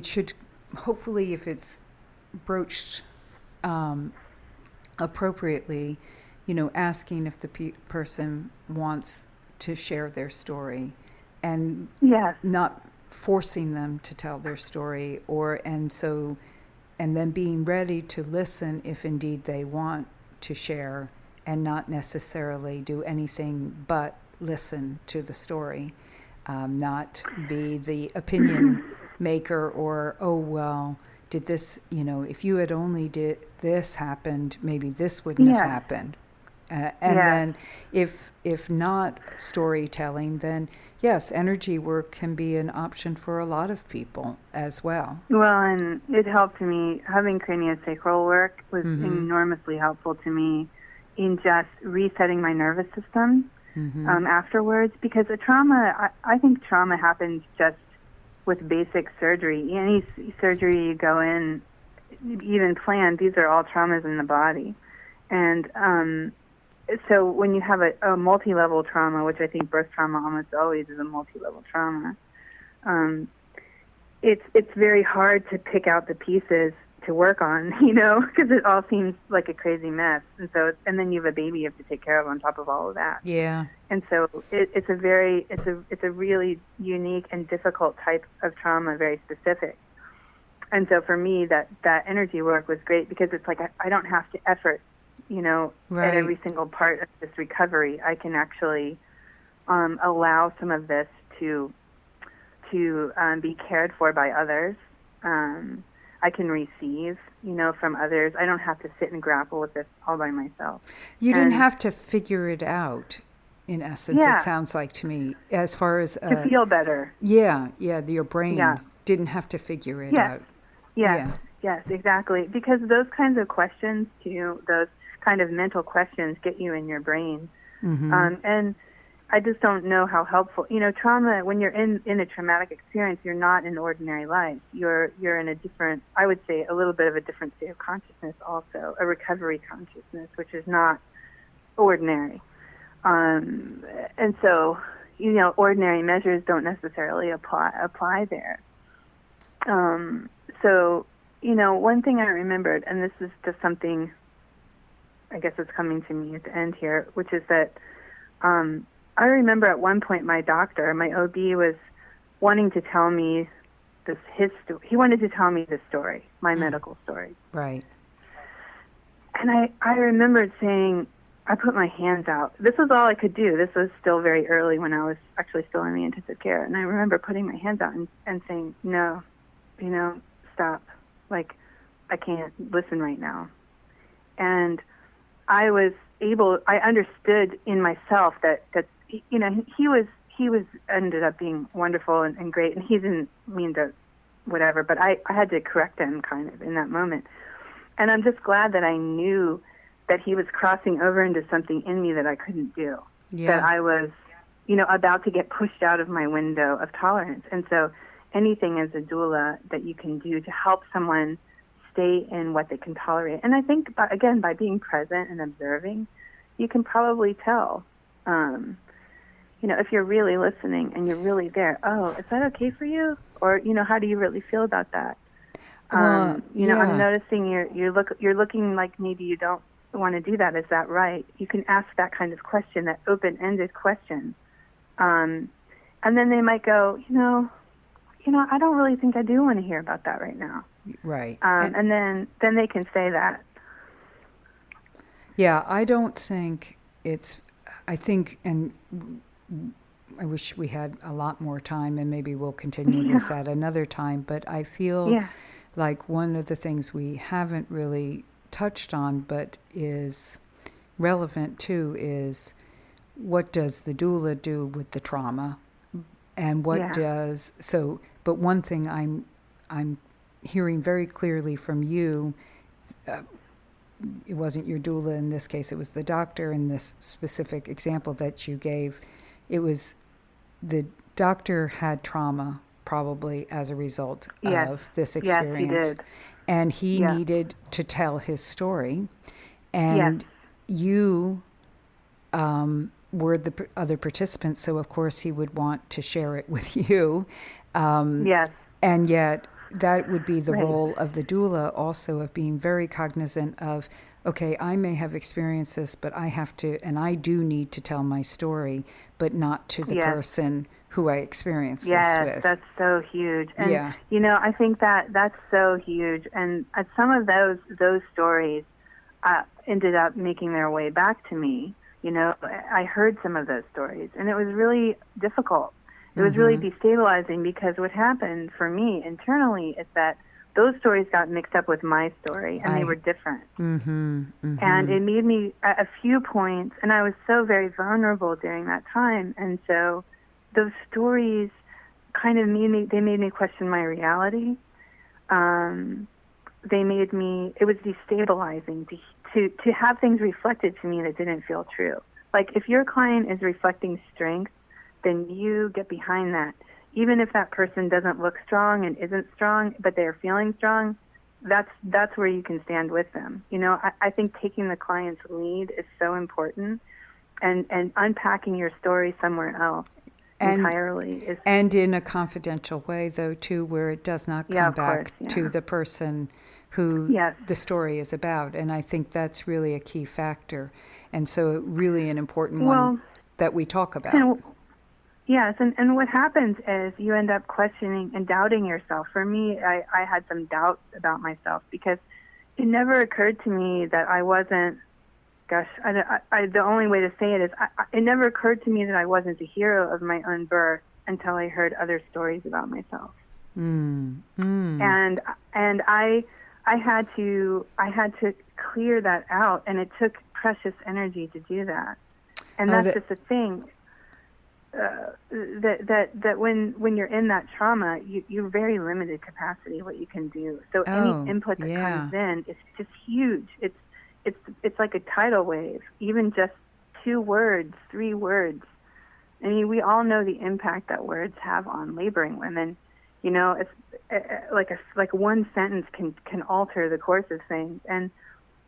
should, hopefully, if it's broached appropriately, you know, asking if the person wants to share their story, and not forcing them to tell their story, and then being ready to listen if indeed they want to share, and not necessarily do anything but listen to the story, not be the opinion maker, or, oh, well, did this, you know, if you had only did this happened, maybe this wouldn't have happened. Then if not storytelling, then yes, energy work can be an option for a lot of people as well. Well, and it helped me. Having craniosacral work was enormously helpful to me in just resetting my nervous system afterwards, because a trauma, I think trauma happens just with basic surgery. Any surgery you go in, even planned, these are all traumas in the body. And so when you have a multi-level trauma, which I think birth trauma almost always is a multi-level trauma, it's very hard to pick out the pieces to work on, you know, because it all seems like a crazy mess. And then you have a baby you have to take care of on top of all of that. Yeah. And so it's a really unique and difficult type of trauma, very specific. And so for me, that energy work was great, because it's like I don't have to effort, you know, at every single part of this recovery. I can actually allow some of this to be cared for by others. I can receive, you know, from others. I don't have to sit and grapple with this all by myself. You didn't have to figure it out, in essence, it sounds like to me, as far as... to feel better. Yeah, your brain didn't have to figure it out. Yes, exactly. Because those kinds of questions, too, those kind of mental questions get you in your brain. And I just don't know how helpful, you know, trauma, when you're in a traumatic experience, you're not in ordinary life. You're in a different, I would say, a little bit of a different state of consciousness also, a recovery consciousness, which is not ordinary. And so, you know, ordinary measures don't necessarily apply there. So, you know, one thing I remembered, and this is just something, I guess it's coming to me at the end here, which is that I remember at one point my doctor, my OB, was wanting to tell me he wanted to tell me the story, my medical story. Right. And I remembered saying, I put my hands out. This was all I could do. This was still very early when I was actually still in the intensive care. And I remember putting my hands out and saying, no, you know, stop. Like, I can't listen right now. And I understood in myself that you know, he was ended up being wonderful and great, and he didn't mean to whatever, but I had to correct him kind of in that moment. And I'm just glad that I knew that he was crossing over into something in me that I couldn't do, that I was, you know, about to get pushed out of my window of tolerance. And so anything as a doula that you can do to help someone stay in what they can tolerate. And I think, again, by being present and observing, you can probably tell, if you're really listening and you're really there. Oh, is that okay for you? Or, how do you really feel about that? I'm noticing you're looking like maybe you don't want to do that. Is that right? You can ask that kind of question, that open-ended question. And then they might go, I don't really think I do want to hear about that right now. Right. And then they can say that. Yeah, I don't think and I wish we had a lot more time, and maybe we'll continue this at another time, but I feel like one of the things we haven't really touched on but is relevant too is, what does the doula do with the trauma, and but one thing I'm hearing very clearly from you, it wasn't your doula in this case, it was the doctor in this specific example that you gave. It was the doctor had trauma probably as a result of this experience. Yes, he did. And he needed to tell his story. And you were the other participants, so of course he would want to share it with you. And yet that would be the role of the doula also, of being very cognizant of, okay, I may have experienced this, but I have to, and I do need to tell my story, but not to the person who I experienced this with. Yes, that's so huge. And, I think that's so huge. And some of those stories ended up making their way back to me. I heard some of those stories, and it was really difficult. It was really destabilizing, because what happened for me internally is that those stories got mixed up with my story, and they were different. And it made me, at a few points, and I was so very vulnerable during that time, and so those stories kind of made me question my reality. It was destabilizing to have things reflected to me that didn't feel true. Like, if your client is reflecting strength, then you get behind that. Even if that person doesn't look strong and isn't strong, but they're feeling strong, that's where you can stand with them. I think taking the client's lead is so important, and unpacking your story somewhere else entirely is. And in a confidential way, though, too, where it does not come back to the person who the story is about. And I think that's really a key factor. And so really an important one that we talk about. Yes, and what happens is you end up questioning and doubting yourself. For me, I had some doubts about myself, because it never occurred to me that I wasn't, the only way to say it is, it never occurred to me that I wasn't the hero of my own birth until I heard other stories about myself. And I had to clear that out, and it took precious energy to do that. And that's just the thing. That when you're in that trauma, you're very limited capacity what you can do. So any input that comes in is just huge. It's like a tidal wave. Even just 2 words, 3 words. I mean, we all know the impact that words have on laboring women. It's like one sentence can alter the course of things. And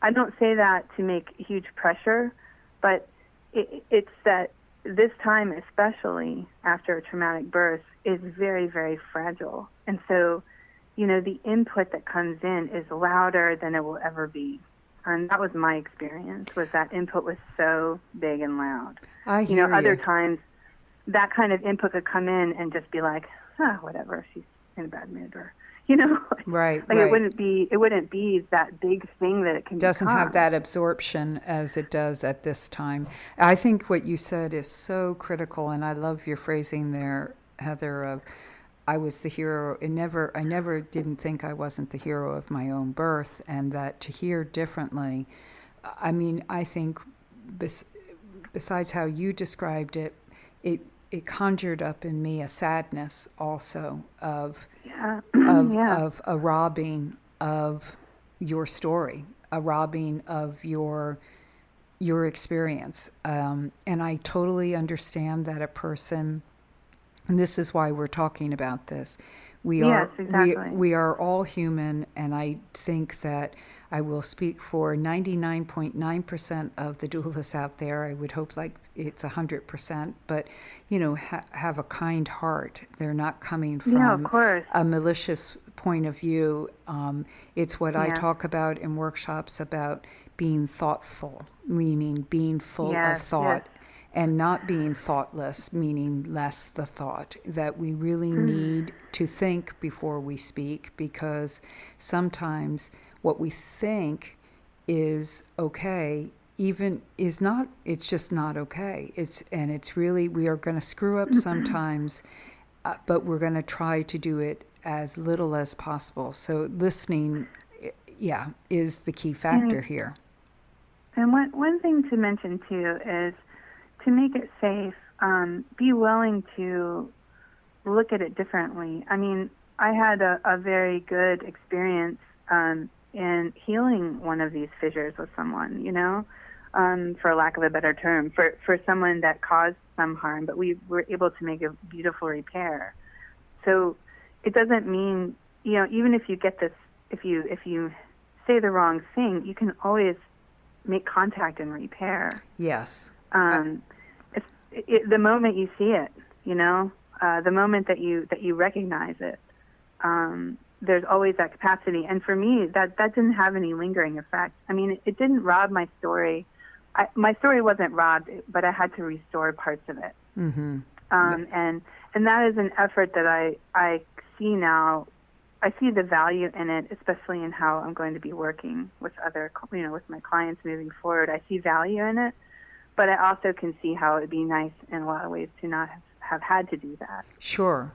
I don't say that to make huge pressure, but it's that this time, especially after a traumatic birth, is very, very fragile. And so, the input that comes in is louder than it will ever be. And that was my experience, was that input was so big and loud. I hear you. Other times, that kind of input could come in and just be like, whatever, she's in a bad mood, or, Right. It wouldn't be that big thing that it can doesn't become. have that absorption as it does at this time. I think what you said is so critical, and I love your phrasing there, Heather, of I was the hero. I never didn't think I wasn't the hero of my own birth, and that to hear differently. I mean, I think besides how you described it, it conjured up in me a sadness also of a robbing of your story, a robbing of your experience. And I totally understand that a person, and this is why we're talking about this, Yes, exactly. We are all human, and I think that I will speak for 99.9% of the doulas out there. I would hope like it's 100%, but have a kind heart. They're not coming Yeah, of from course. a malicious point of view. It's what I Yes. talk about in workshops about being thoughtful, meaning being full Yes, of thought. yes. And not being thoughtless, meaning less the thought, that we really need to think before we speak, because sometimes what we think is okay even is not, it's just not okay. It's really, we are going to screw up sometimes, but we're going to try to do it as little as possible. So listening, is the key factor here. And one thing to mention too is, to make it safe, be willing to look at it differently. I mean, I had a very good experience in healing one of these fissures with someone, for lack of a better term, for someone that caused some harm, but we were able to make a beautiful repair. So it doesn't mean, even if you get this, if you say the wrong thing, you can always make contact and repair. Yes. The moment you see it, the moment that you recognize it, there's always that capacity. And for me, that didn't have any lingering effect. I mean, it didn't rob my story. My story wasn't robbed, but I had to restore parts of it. Mm-hmm. And that is an effort that I see now. I see the value in it, especially in how I'm going to be working with with my clients moving forward. I see value in it. But I also can see how it would be nice in a lot of ways to not have had to do that. Sure.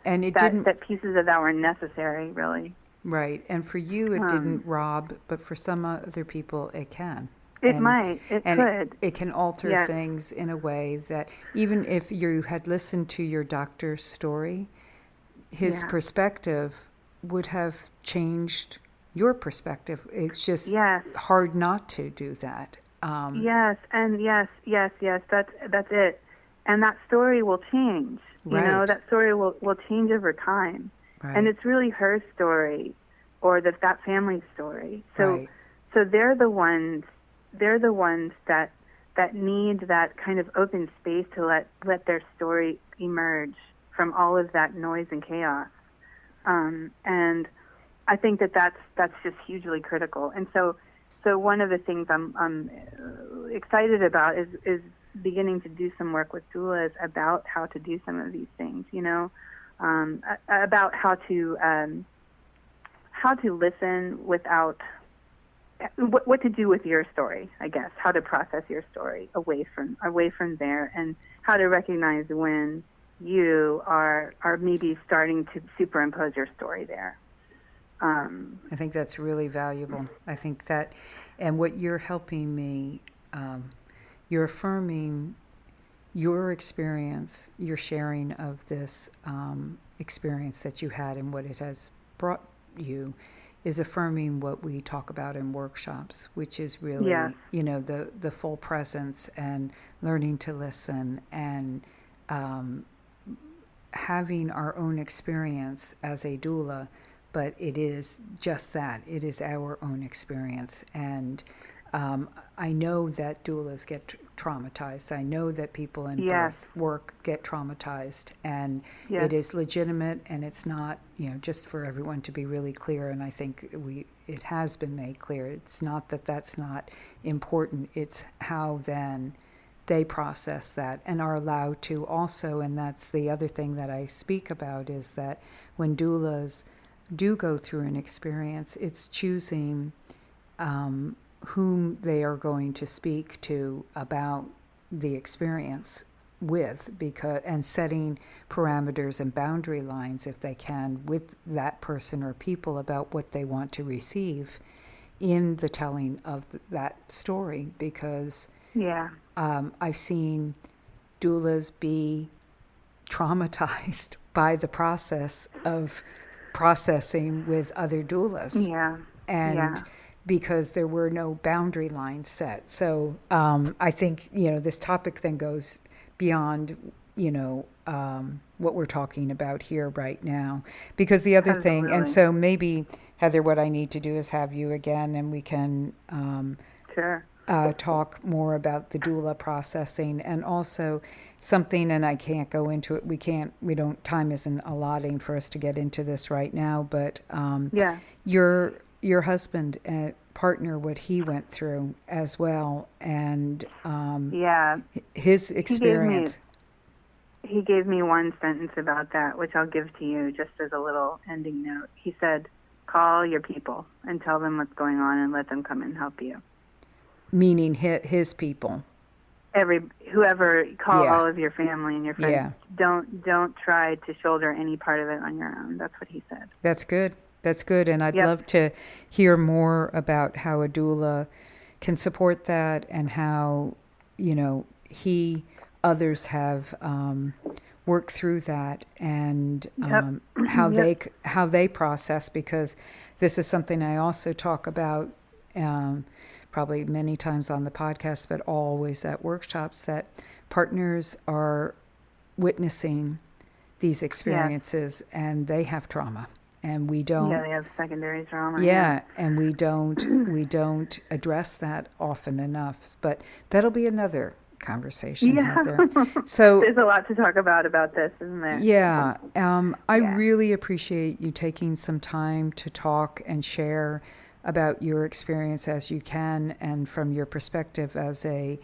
And that pieces of that were necessary, really. Right. And for you, it didn't rob, but for some other people, it can. It could. It can alter things in a way that even if you had listened to your doctor's story, his perspective would have changed your perspective. It's just hard not to do that. Yes, that's it. And that story will change. Right. That story will change over time. Right. And it's really her story, or that family's story. So they're the ones that need that kind of open space to let their story emerge from all of that noise and chaos. And I think that's just hugely critical. And so one of the things I'm excited about is beginning to do some work with doulas about how to do some of these things, about how to listen without, what to do with your story, I guess, how to process your story away from there, and how to recognize when you are maybe starting to superimpose your story there. I think that's really valuable. I think that, and what you're helping me, you're affirming your experience, your sharing of this experience that you had and what it has brought you, is affirming what we talk about in workshops, which is really, the full presence and learning to listen and having our own experience as a doula. But it is just that. It is our own experience. And I know that doulas get traumatized. I know that people in birth work get traumatized. And it is legitimate, and it's not, just for everyone to be really clear, and I think it has been made clear. It's not that that's not important. It's how then they process that and are allowed to also, and that's the other thing that I speak about, is that when doulas do go through an experience, it's choosing whom they are going to speak to about the experience with, and setting parameters and boundary lines, if they can, with that person or people about what they want to receive in the telling of that story. Because I've seen doulas be traumatized by the process of processing with other doulas. Because there were no boundary lines set. So I think, this topic then goes beyond what we're talking about here right now. Because the other thing, and Absolutely. so maybe, Heather, what I need to do is have you again, and we can Sure. talk more about the doula processing, and also something, and I can't go into it. Time isn't allotting for us to get into this right now, but Yeah. your husband, partner, what he went through as well, and Yeah. his experience. He gave me one sentence about that, which I'll give to you just as a little ending note. He said, "Call your people and tell them what's going on and let them come and help you." Meaning his people. Whoever, call Yeah. all of your family and your friends. Yeah. Don't try to shoulder any part of it on your own. That's what he said. That's good. That's good. And I'd Yep. love to hear more about how a doula can support that, and how, others have worked through that, and Yep. how Yep. they process, because this is something I also talk about probably many times on the podcast, but always at workshops, that partners are witnessing these experiences, and they have trauma, and we don't. Yeah, they have secondary trauma. Yeah, and we don't address that often enough. But that'll be another conversation, Yeah. Heather. So There's a lot to talk about this, isn't there? yeah, I Yeah. really appreciate you taking some time to talk and share about your experience as you can, and from your perspective as a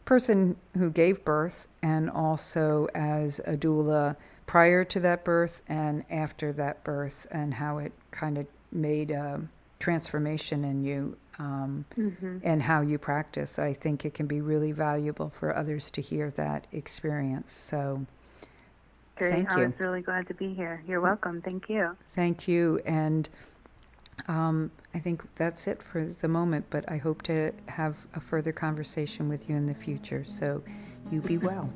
person who gave birth, and also as a doula prior to that birth and after that birth, and how it kind of made a transformation in you, and how you practice. I think it can be really valuable for others to hear that experience. So Great. thank I you. was really glad to be here. You're welcome. Thank you. Thank you. And I think that's it for the moment, but I hope to have a further conversation with you in the future. So you be well.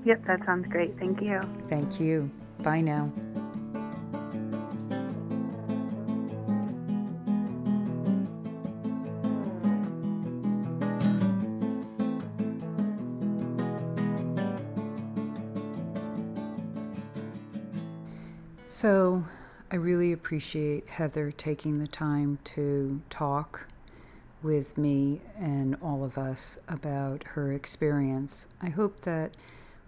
Yep, that sounds great. Thank you. Thank you. Bye now. So I really appreciate Heather taking the time to talk with me and all of us about her experience. I hope that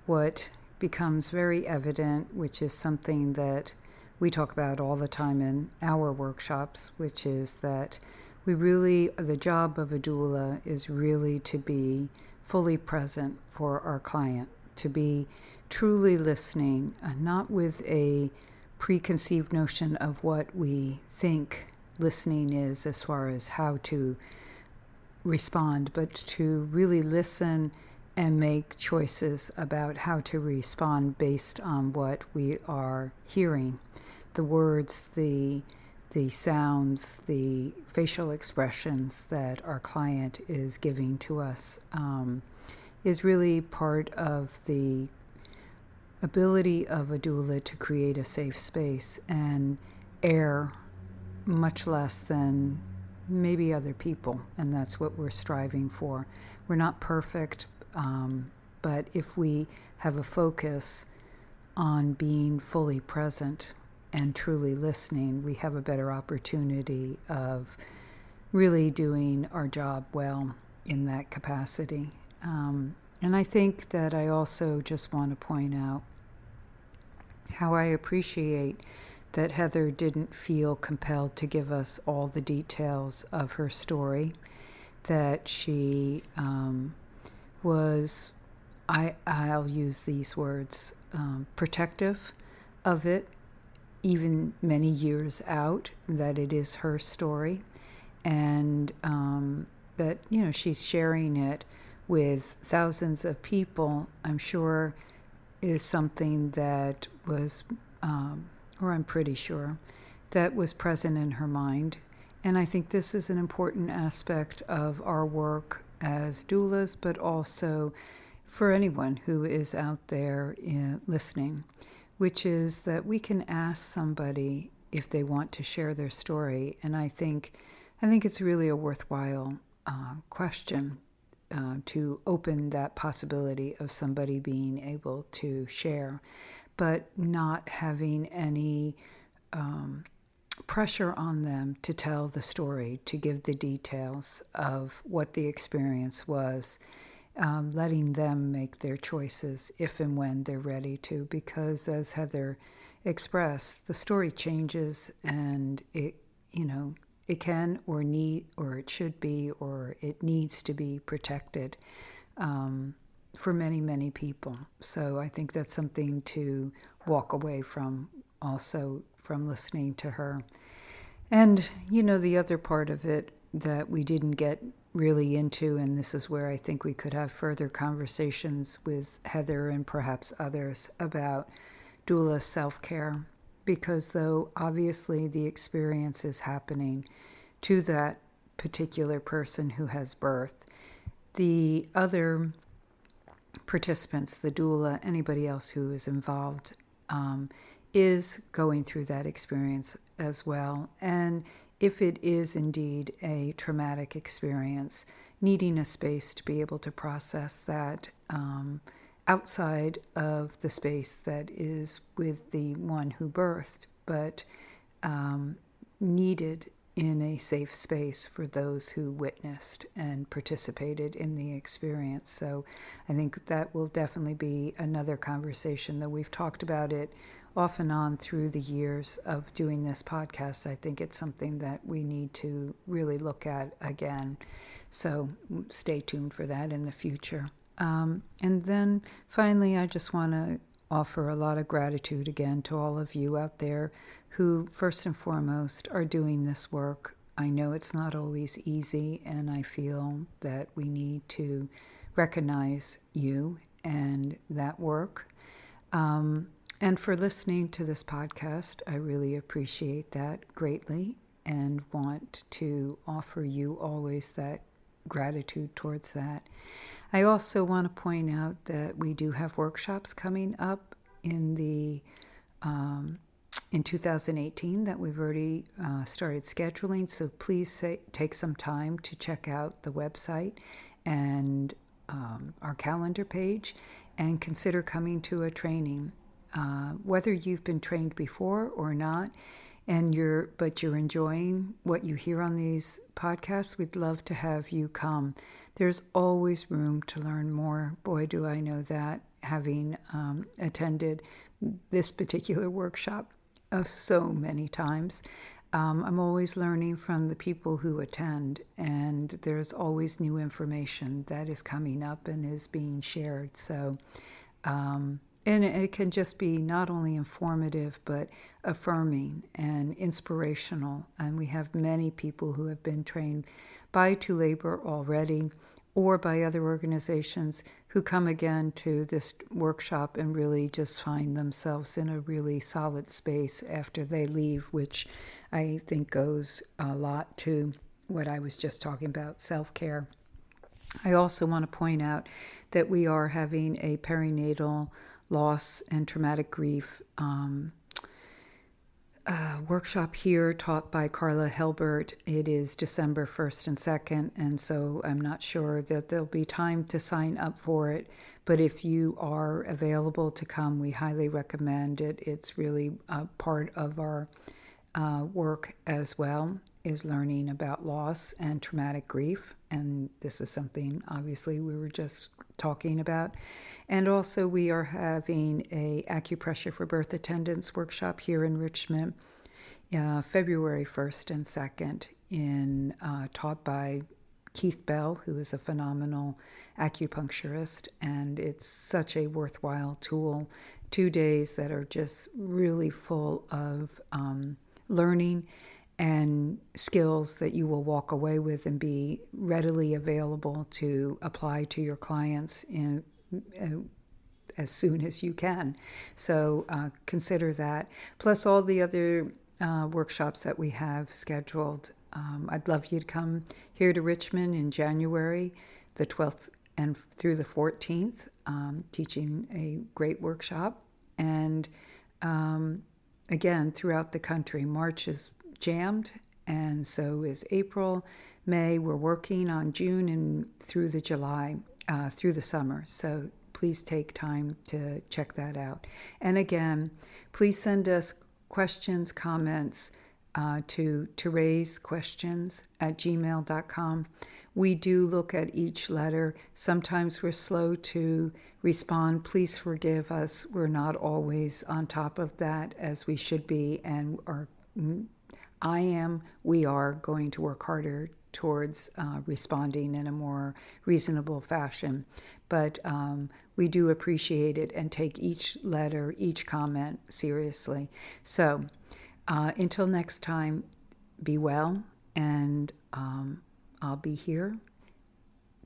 what becomes very evident, which is something that we talk about all the time in our workshops, which is that the job of a doula is really to be fully present for our client, to be truly listening, not with a preconceived notion of what we think listening is as far as how to respond, but to really listen and make choices about how to respond based on what we are hearing. The words, the sounds, the facial expressions that our client is giving to us is really part of the ability of a doula to create a safe space and air much less than maybe other people, and that's what we're striving for. We're not perfect, but if we have a focus on being fully present and truly listening, we have a better opportunity of really doing our job well in that capacity. And I think that I also just want to point out how I appreciate that Heather didn't feel compelled to give us all the details of her story, that she was, I'll use these words, protective of it, even many years out, that it is her story, and that, she's sharing it with thousands of people, I'm sure is something that was, or I'm pretty sure, that was present in her mind. And I think this is an important aspect of our work as doulas, but also for anyone who is out there listening, which is that we can ask somebody if they want to share their story. And I think it's really a worthwhile question to open that possibility of somebody being able to share, but not having any pressure on them to tell the story, to give the details of what the experience was, letting them make their choices if and when they're ready to, because as Heather expressed, the story changes, and it can or it should be or it needs to be protected for many, many people. So I think that's something to walk away from also from listening to her. And, the other part of it that we didn't get really into, and this is where I think we could have further conversations with Heather and perhaps others about doula self-care, because though obviously the experience is happening to that particular person who has birth, the other participants, the doula, anybody else who is involved, is going through that experience as well. And if it is indeed a traumatic experience, needing a space to be able to process that outside of the space that is with the one who birthed, but needed in a safe space for those who witnessed and participated in the experience. So I think that will definitely be another conversation, though we've talked about it off and on through the years of doing this podcast. I think it's something that we need to really look at again. So stay tuned for that in the future. And then finally, I just want to offer a lot of gratitude again to all of you out there who, first and foremost, are doing this work. I know it's not always easy, and I feel that we need to recognize you and that work. And for listening to this podcast, I really appreciate that greatly and want to offer you always that gratitude towards that. I also want to point out that we do have workshops coming up in 2018 that we've already started scheduling. So please take some time to check out the website and our calendar page, and consider coming to a training. Whether you've been trained before or not, but you're enjoying what you hear on these podcasts, we'd love to have you come. There's always room to learn more. Boy, do I know that, having attended this particular workshop so many times. I'm always learning from the people who attend, and there's always new information that is coming up and is being shared. So, and it can just be not only informative, but affirming and inspirational. And we have many people who have been trained by ToLabor already, or by other organizations, who come again to this workshop and really just find themselves in a really solid space after they leave, which I think goes a lot to what I was just talking about, self-care. I also want to point out that we are having a perinatal loss and traumatic grief workshop here, taught by Carla Helbert. It is December 1st and 2nd, and so I'm not sure that there'll be time to sign up for it, but if you are available to come, we highly recommend it. It's really a part of our work as well, is learning about loss and traumatic grief, and this is something obviously we were just talking about. And also we are having a acupressure for birth attendants workshop here in Richmond, February 1st and 2nd, taught by Keith Bell, who is a phenomenal acupuncturist, and it's such a worthwhile tool. 2 days that are just really full of learning and skills that you will walk away with and be readily available to apply to your clients as soon as you can. So consider that. Plus all the other workshops that we have scheduled. I'd love you to come here to Richmond in January, the 12th and through the 14th, teaching a great workshop. And again, throughout the country, March is jammed, and so is April, May. We're working on June and through the summer. So please take time to check that out. And again, please send us questions, comments to ToRAISEQuestions@gmail.com. We do look at each letter. Sometimes we're slow to respond. Please forgive us. We're not always on top of that as we should be, and we are going to work harder towards responding in a more reasonable fashion. But we do appreciate it and take each letter, each comment seriously. So until next time, be well, and I'll be here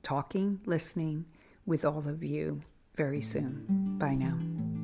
talking, listening with all of you very soon. Bye now.